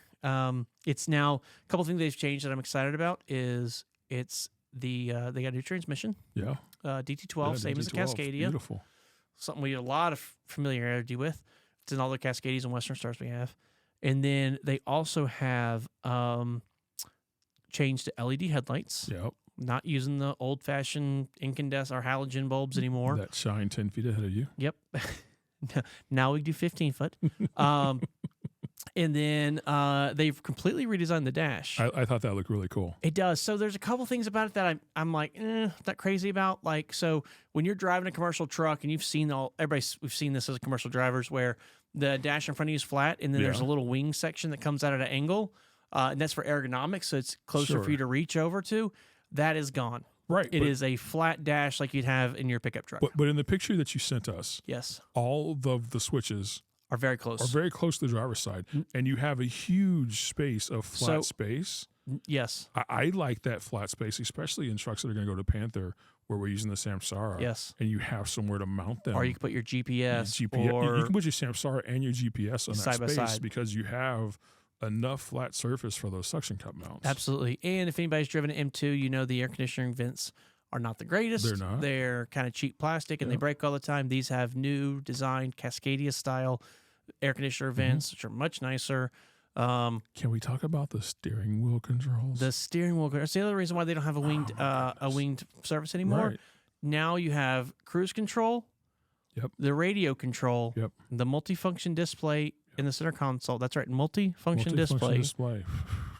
It's now a couple things they've changed that I'm excited about is it's they got a new transmission, Yeah. DT12, Yeah, same as the DT12, Cascadia. Beautiful. Something we have a lot of familiarity with. It's in all the Cascadias and Western Stars we have. And then they also have changed to LED headlights, Yep. not using the old-fashioned incandescent or halogen bulbs anymore. That shine 10 feet ahead of you. Yep. Now we do 15 foot. And then they've completely redesigned the dash. I thought that looked really cool. It does. So there's a couple things about it that I'm like, not crazy about. Like, so when you're driving a commercial truck and we've seen this as commercial drivers where the dash in front of you is flat and then there's a little wing section that comes out at an angle, and that's for ergonomics, so it's closer for you to reach over to. That is gone. Right. It is a flat dash like you'd have in your pickup truck. But in the picture that you sent us, yes, all of the switches are very close. To the driver's side, and you have a huge space of flat space. Yes, I like that flat space, especially in trucks that are going to go to Panther, where we're using the Samsara. Yes, and you have somewhere to mount them, or you can put your GPS. Or you can put your Samsara and your GPS on side that by space side because you have enough flat surface for those suction cup mounts. Absolutely, and if anybody's driven an M2, you know the air conditioning vents are not the greatest. They're not. They're kind of cheap plastic and they break all the time. These have new designed Cascadia style air conditioner vents, which are much nicer. Can we talk about the steering wheel controls? The steering wheel. That's the other reason why they don't have a winged surface anymore. Right. Now you have cruise control, the radio control, the multifunction display in the center console. That's right, multifunction display.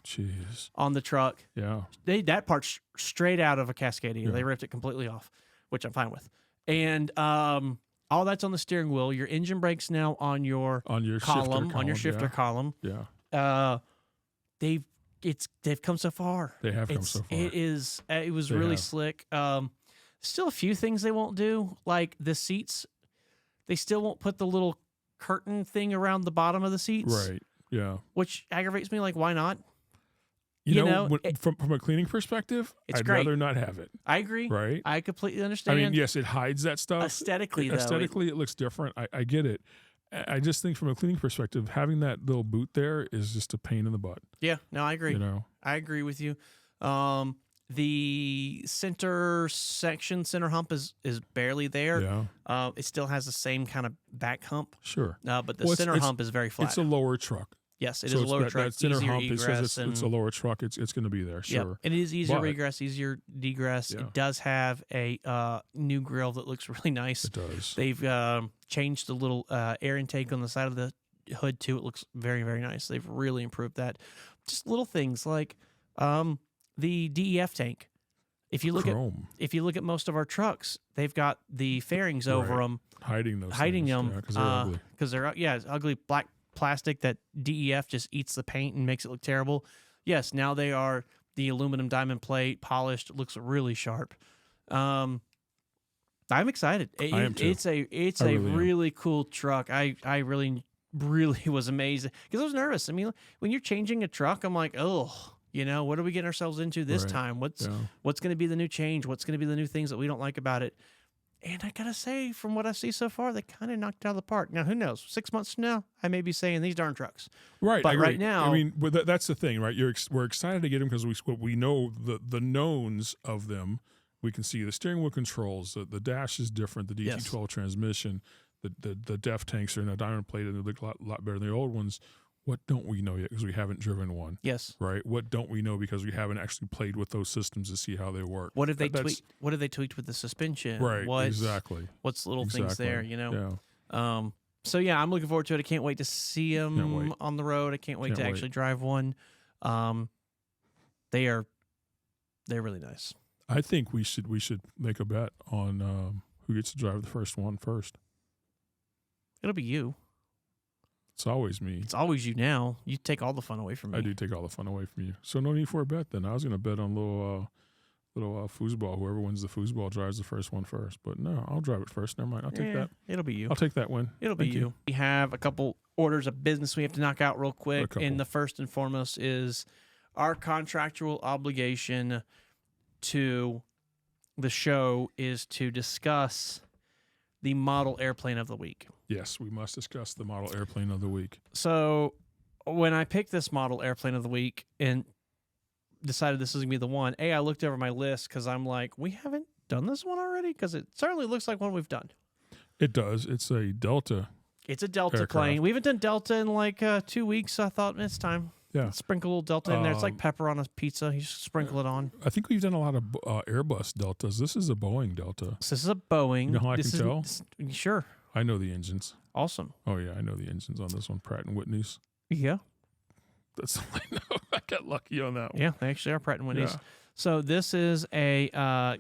Jeez. On the truck. Yeah. That part's straight out of a Cascadia. Yeah. They ripped it completely off, which I'm fine with. And all that's on the steering wheel. Your engine brakes now on your column, on your shifter column. Yeah. They've come so far. They have come so far. It was really slick. Still a few things they won't do, like the seats. They still won't put the little curtain thing around the bottom of the seats. Right. Yeah. Which aggravates me. Like, why not? From a cleaning perspective, I'd rather not have it. I agree. Right? I completely understand. I mean, yes, it hides that stuff. Aesthetically, it looks different. I get it. I just think from a cleaning perspective, having that little boot there is just a pain in the butt. Yeah, no, I agree. I agree with you. The center hump is barely there. Yeah. It still has the same kind of back hump. Sure. But the center hump is very flat. It's a lower truck. Yes, it is a lower truck. That center easier hump, egress. it's a lower truck. It's going to be there, sure. Yep. And it is easier regress, easier degress. Yeah. It does have a new grille that looks really nice. It does. They've changed the little air intake on the side of the hood, too. It looks very, very nice. They've really improved that. Just little things like the DEF tank. If you look at most of our trucks, they've got the fairings over them, hiding them because they're ugly. It's ugly black plastic that DEF just eats the paint and makes it look terrible. Yes, now they are the aluminum diamond plate, polished. It looks really sharp. I'm excited. I am too. It's a really cool truck. I really was amazed because I was nervous. I mean, when you're changing a truck, I'm like, oh. What are we getting ourselves into this time? What's going to be the new change? What's going to be the new things that we don't like about it? And I got to say, from what I see so far, they kind of knocked it out of the park. Now, who knows? 6 months from now, I may be saying these darn trucks. Right. But right now... I mean, that's the thing, right? We're excited to get them because we know the knowns of them. We can see the steering wheel controls. The dash is different. The DT12 transmission. The DEF tanks are diamond plated and they look a lot better than the old ones. What don't we know yet because we haven't driven one? Yes. Right? What don't we know because we haven't actually played with those systems to see how they work? What have they tweaked? What have they tweaked with the suspension? Right, exactly. What's little things there, Yeah. So, yeah, I'm looking forward to it. I can't wait to see them on the road. I can't wait to actually drive one. They're really nice. I think we should make a bet on who gets to drive the first one first. It'll be you. It's always me. It's always you now. You take all the fun away from me. I do take all the fun away from you. So no need for a bet then. I was going to bet on little foosball. Whoever wins the foosball drives the first one first. But no, I'll drive it first. Never mind. I'll take that. It'll be you. I'll take that win. It'll be you. We have a couple orders of business we have to knock out real quick. And the first and foremost is our contractual obligation to the show is to discuss the model airplane of the week. Yes, we must discuss the model airplane of the week. So when I picked this model airplane of the week and decided this was going to be the one, I looked over my list because I'm like, we haven't done this one already? Because it certainly looks like one we've done. It does. It's a Delta. It's a Delta aircraft. plane. We haven't done Delta in like 2 weeks. So I thought, it's time. Yeah. Sprinkle a little Delta in there. It's like pepper on a pizza. You just sprinkle it on. I think we've done a lot of Airbus Deltas. This is a Boeing Delta. So this is a Boeing. You know how I can tell? Sure. I know the engines. Awesome. Oh, yeah, I know the engines on this one. Pratt & Whitney's. Yeah. That's all I know. I got lucky on that one. Yeah, they actually are Pratt & Whitney's. Yeah. So this is a,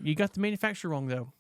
you got the manufacturer wrong, though.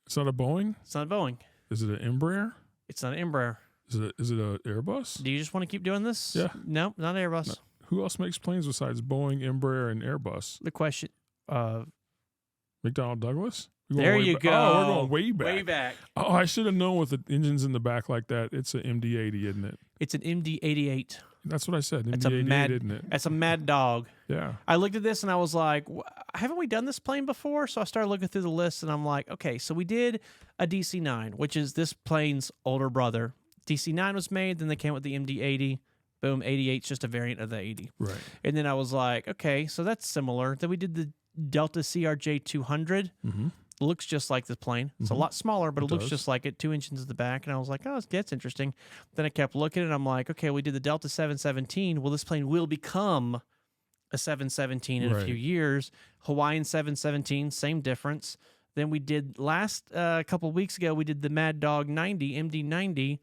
It's not a Boeing? It's not a Boeing. Is it an Embraer? It's not an Embraer. Is it a Airbus? Do you just want to keep doing this? Yeah. No, not Airbus. No. Who else makes planes besides Boeing, Embraer, and Airbus? The question, McDonnell Douglas? there you go. Oh, we're going way back. Way back. Oh, I should have known with the engines in the back like that. It's an MD-80, isn't it? It's an MD-88. That's what I said. It's a MD-88, mad, isn't it? That's a mad dog. Yeah. I looked at this and I was like, haven't we done this plane before? So I started looking through the list and I'm like, okay, so we did a DC-9, which is this plane's older brother. DC-9 was made, then they came with the MD-80. Boom, 88's just a variant of the 80. Right. And then I was like, okay, so that's similar. Then we did the Delta CRJ-200. Mm-hmm. Looks just like this plane. It's a lot smaller, but it looks just like it. 2 engines at the back. And I was like, oh, that's interesting. Then I kept looking and I'm like, okay, we did the Delta 717. Well, this plane will become a 717 in a few years. Hawaiian 717, same difference. Then we did last couple of weeks ago, we did the Mad Dog 90, MD-90.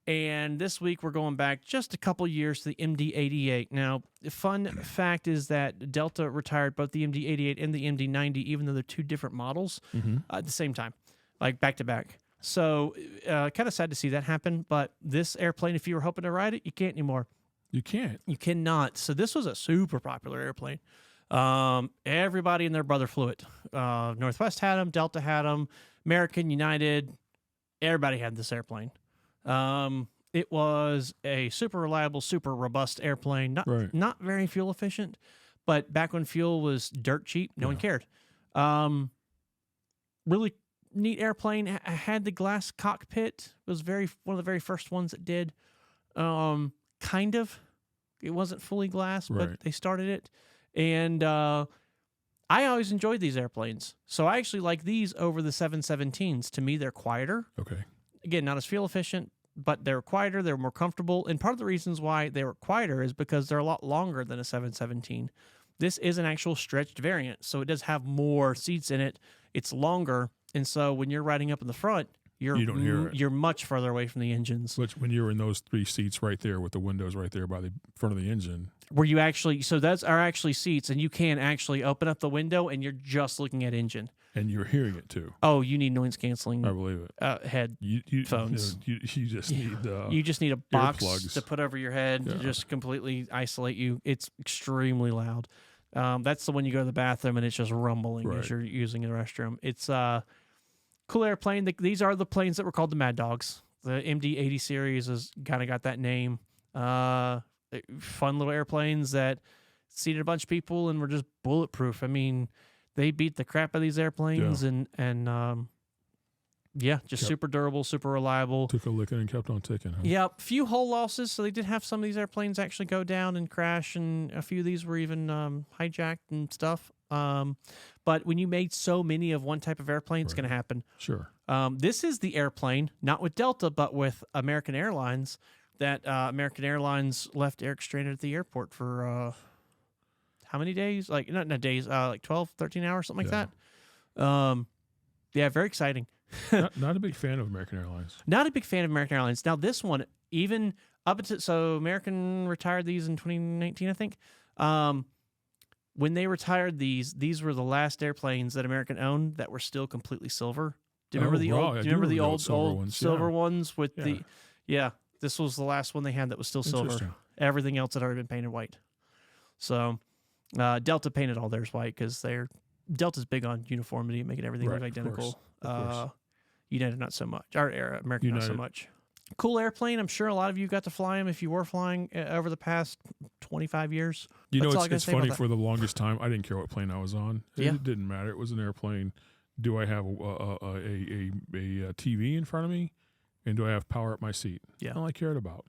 And this week we're going back just a couple years to the MD-88. Now, the fun fact is that Delta retired both the MD-88 and the MD-90, even though they're two different models at the same time, like back to back. So kind of sad to see that happen. But this airplane, if you were hoping to ride it, you can't anymore. You can't. You cannot. So this was a super popular airplane. Everybody and their brother flew it. Northwest had them, Delta had them, American, United, everybody had this airplane. It was a super reliable, super robust airplane. Not very fuel efficient, but back when fuel was dirt cheap, no one cared. Really neat airplane. Had the glass cockpit. It was one of the very first ones that did. Kind of. It wasn't fully glass, but they started it. And I always enjoyed these airplanes. So I actually like these over the 717s. To me, they're quieter. Okay. Again, not as fuel efficient, but they're quieter, they're more comfortable. And part of the reasons why they were quieter is because they're a lot longer than a 717. This is an actual stretched variant, so it does have more seats in it. It's longer, and so when you're riding up in the front, you don't hear it. You're much further away from the engines. But when you're in those 3 seats right there with the windows right there by the front of the engine. Where you actually, so those are actually seats, and you can actually open up the window, and you're just looking at engine. And you're hearing it too. Oh, you need noise canceling. I believe it. Headphones. You just need. You just need a box earplugs to put over your head to just completely isolate you. It's extremely loud. That's the one you go to the bathroom and it's just rumbling as you're using the restroom. It's a cool airplane. These are the planes that were called the Mad Dogs. The MD-80 series has kind of got that name. Fun little airplanes that seated a bunch of people and were just bulletproof. I mean, they beat the crap out of these airplanes and super durable, super reliable. Took a licking and kept on ticking. Huh? Yeah, few hull losses. So they did have some of these airplanes actually go down and crash, and a few of these were even hijacked and stuff. But when you made so many of one type of airplane, it's going to happen. Sure. This is the airplane, not with Delta, but with American Airlines, that American Airlines left Eric stranded at the airport for how many days? Like, not days, like 12, 13 hours, something like that. Very exciting. not a big fan of American Airlines. Not a big fan of American Airlines. Now, this one, even up until, so American retired these in 2019, I think. When they retired these were the last airplanes that American owned that were still completely silver. Do you remember the old? Do you remember the old silver ones with the? Yeah, this was the last one they had that was still silver. Everything else had already been painted white. So, Delta painted all theirs white because Delta's big on uniformity, making everything look identical. Of course. United not so much. Or American not so much. Cool airplane. I'm sure a lot of you got to fly them if you were flying over the past 25 years. You know, it's funny, for the longest time, I didn't care what plane I was on. It didn't matter. It was an airplane. Do I have a TV in front of me? And do I have power at my seat? Yeah. All I cared about.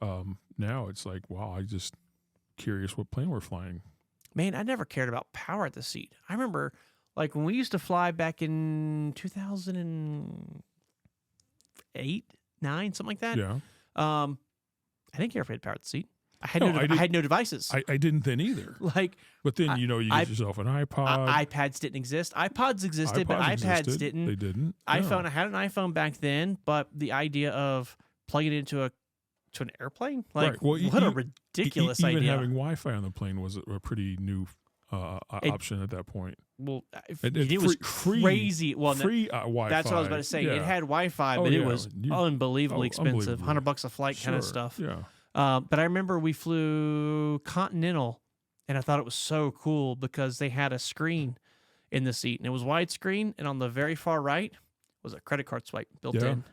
Now it's like, wow, I'm just curious what plane we're flying. Man, I never cared about power at the seat. I remember, like, when we used to fly back in 2008, 9, something like that. Yeah. I didn't care if I had power at the seat. I had no devices. I didn't then either. But then, you get yourself an iPod. iPads didn't exist. iPods existed, but iPads didn't. They didn't. I had an iPhone back then, but the idea of plugging it into a to an airplane? Like, Right. Well, what a ridiculous even idea. having Wi-Fi on the plane was a pretty new option at that point. Well, And it was crazy. Well, free Wi-Fi. that's what I was about to say. Yeah. It had Wi-Fi, Oh, but it yeah. was unbelievably expensive. Unbelievably. $100 a flight kind of stuff. Yeah. But I remember we flew Continental, and I thought it was so cool because they had a screen in the seat, and it was widescreen, and on the very far right was a credit card swipe built in.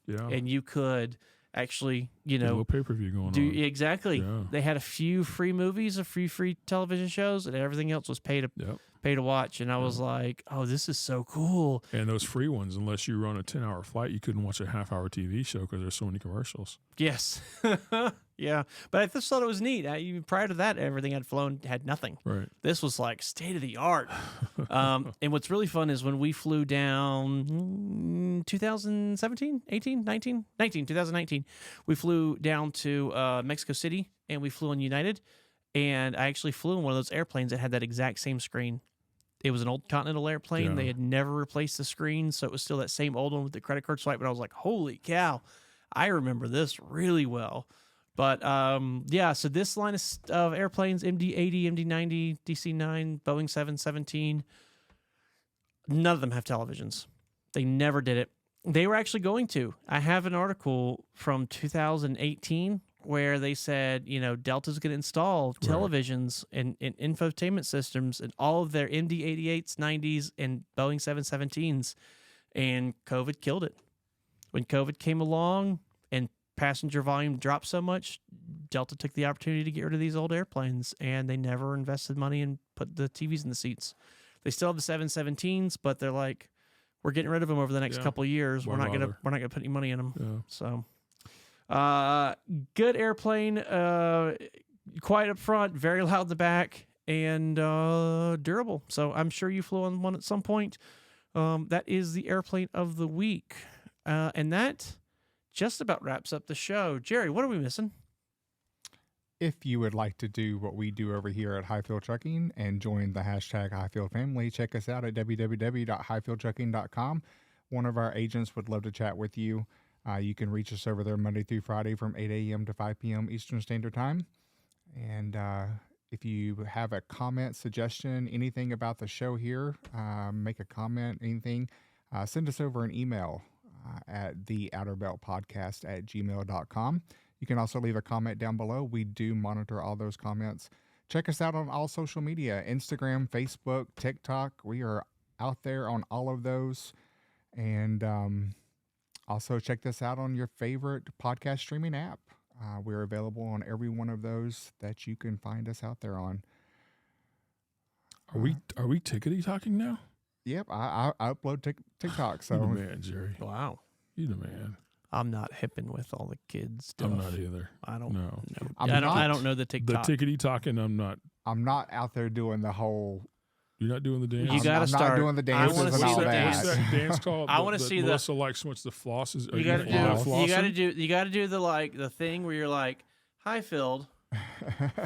Yeah. And you could actually, Get a little pay-per-view going on. Exactly. Yeah. They had a few free movies, a few free television shows, and everything else was pay to watch. And I was like, oh, this is so cool. And those free ones, unless you were on a 10-hour flight, you couldn't watch a half-hour TV show because there's so many commercials. Yes. Yeah. But I just thought it was neat. Even prior to that, everything I'd flown had nothing. Right. This was like state of the art. And what's really fun is when we flew down 2017, 18, 19, 2019, we flew down to Mexico City and we flew on United. And I actually flew in one of those airplanes that had that exact same screen. It was an old Continental airplane. Yeah. They had never replaced the screen, so it was still that same old one with the credit card swipe. But I was like, holy cow, I remember this really well. But so this line of airplanes, MD-80, MD-90, DC-9, Boeing 717, none of them have televisions. They never did it. They were actually going to. I have an article from 2018 where they said, Delta's going to install televisions and infotainment systems in all of their MD-88s, 90s, and Boeing 717s, and COVID killed it. When COVID came along and passenger volume dropped so much, Delta took the opportunity to get rid of these old airplanes, and they never invested money and put the TVs in the seats. They still have the 717s, but they're like, we're getting rid of them over the next couple of years. We're not gonna put any money in them. Yeah. So, good airplane, quiet up front, very loud in the back, and durable. So I'm sure you flew on one at some point. That is the airplane of the week, and that just about wraps up the show. Jerry, what are we missing? If you would like to do what we do over here at Hyfield Trucking and join the hashtag HyfieldFamily, check us out at www.hyfieldtrucking.com. One of our agents would love to chat with you. You can reach us over there Monday through Friday from 8 a.m. to 5 p.m. Eastern Standard Time. And if you have a comment, suggestion, anything about the show here, make a comment, anything, send us over an email at theouterbeltpodcast@gmail.com. You can also leave a comment down below. We do monitor all those comments. Check us out on all social media, Instagram, Facebook, TikTok. We are out there on all of those. And also check this out on your favorite podcast streaming app. We're available on every one of those that you can find us out there on. Are we tickety talking now? Yep, I upload TikTok. So You the man, Jerry. Wow. You the man. I'm not hipping with all the kids stuff. I'm not either. I don't know. I don't know the TikTok. The tickety talking, I'm not. I'm not out there doing the whole. You're not doing the dance? You got to start. I'm not doing the dances and all that. What's that dance called? I want to see Melissa likes what's the flosses. You got to do the thing where you're like, Hyfield,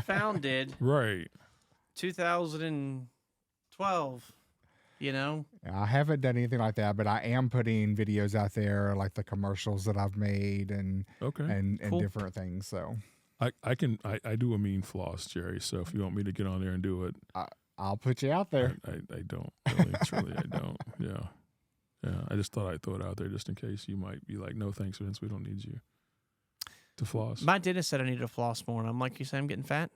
founded right 2012. I haven't done anything like that, but I am putting videos out there, like the commercials that I've made and Cool. different things. So I do a mean floss, Jerry. So if you want me to get on there and do it, I'll put you out there. I don't really. Truly, I don't. Yeah. I just thought I'd throw it out there just in case you might be like, no, thanks, Vince. We don't need you to floss. My dentist said I need to floss more, and I'm like, you say I'm getting fat?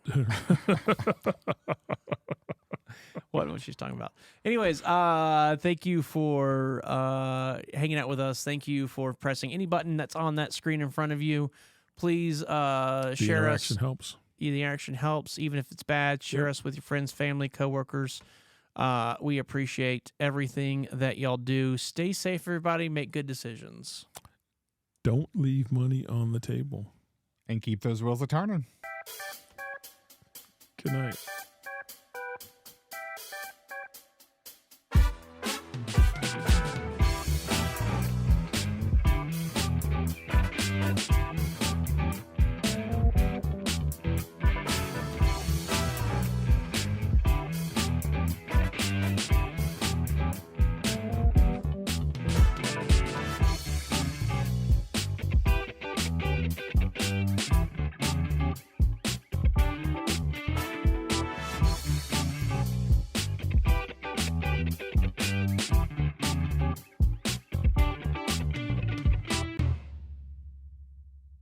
What she's talking about. Anyways, thank you for hanging out with us. Thank you for pressing any button that's on that screen in front of you. Please share us. The interaction helps. The interaction helps, even if it's bad. Share us with your friends, family, coworkers. We appreciate everything that y'all do. Stay safe, everybody. Make good decisions. Don't leave money on the table. And keep those wheels a-turning. Good night.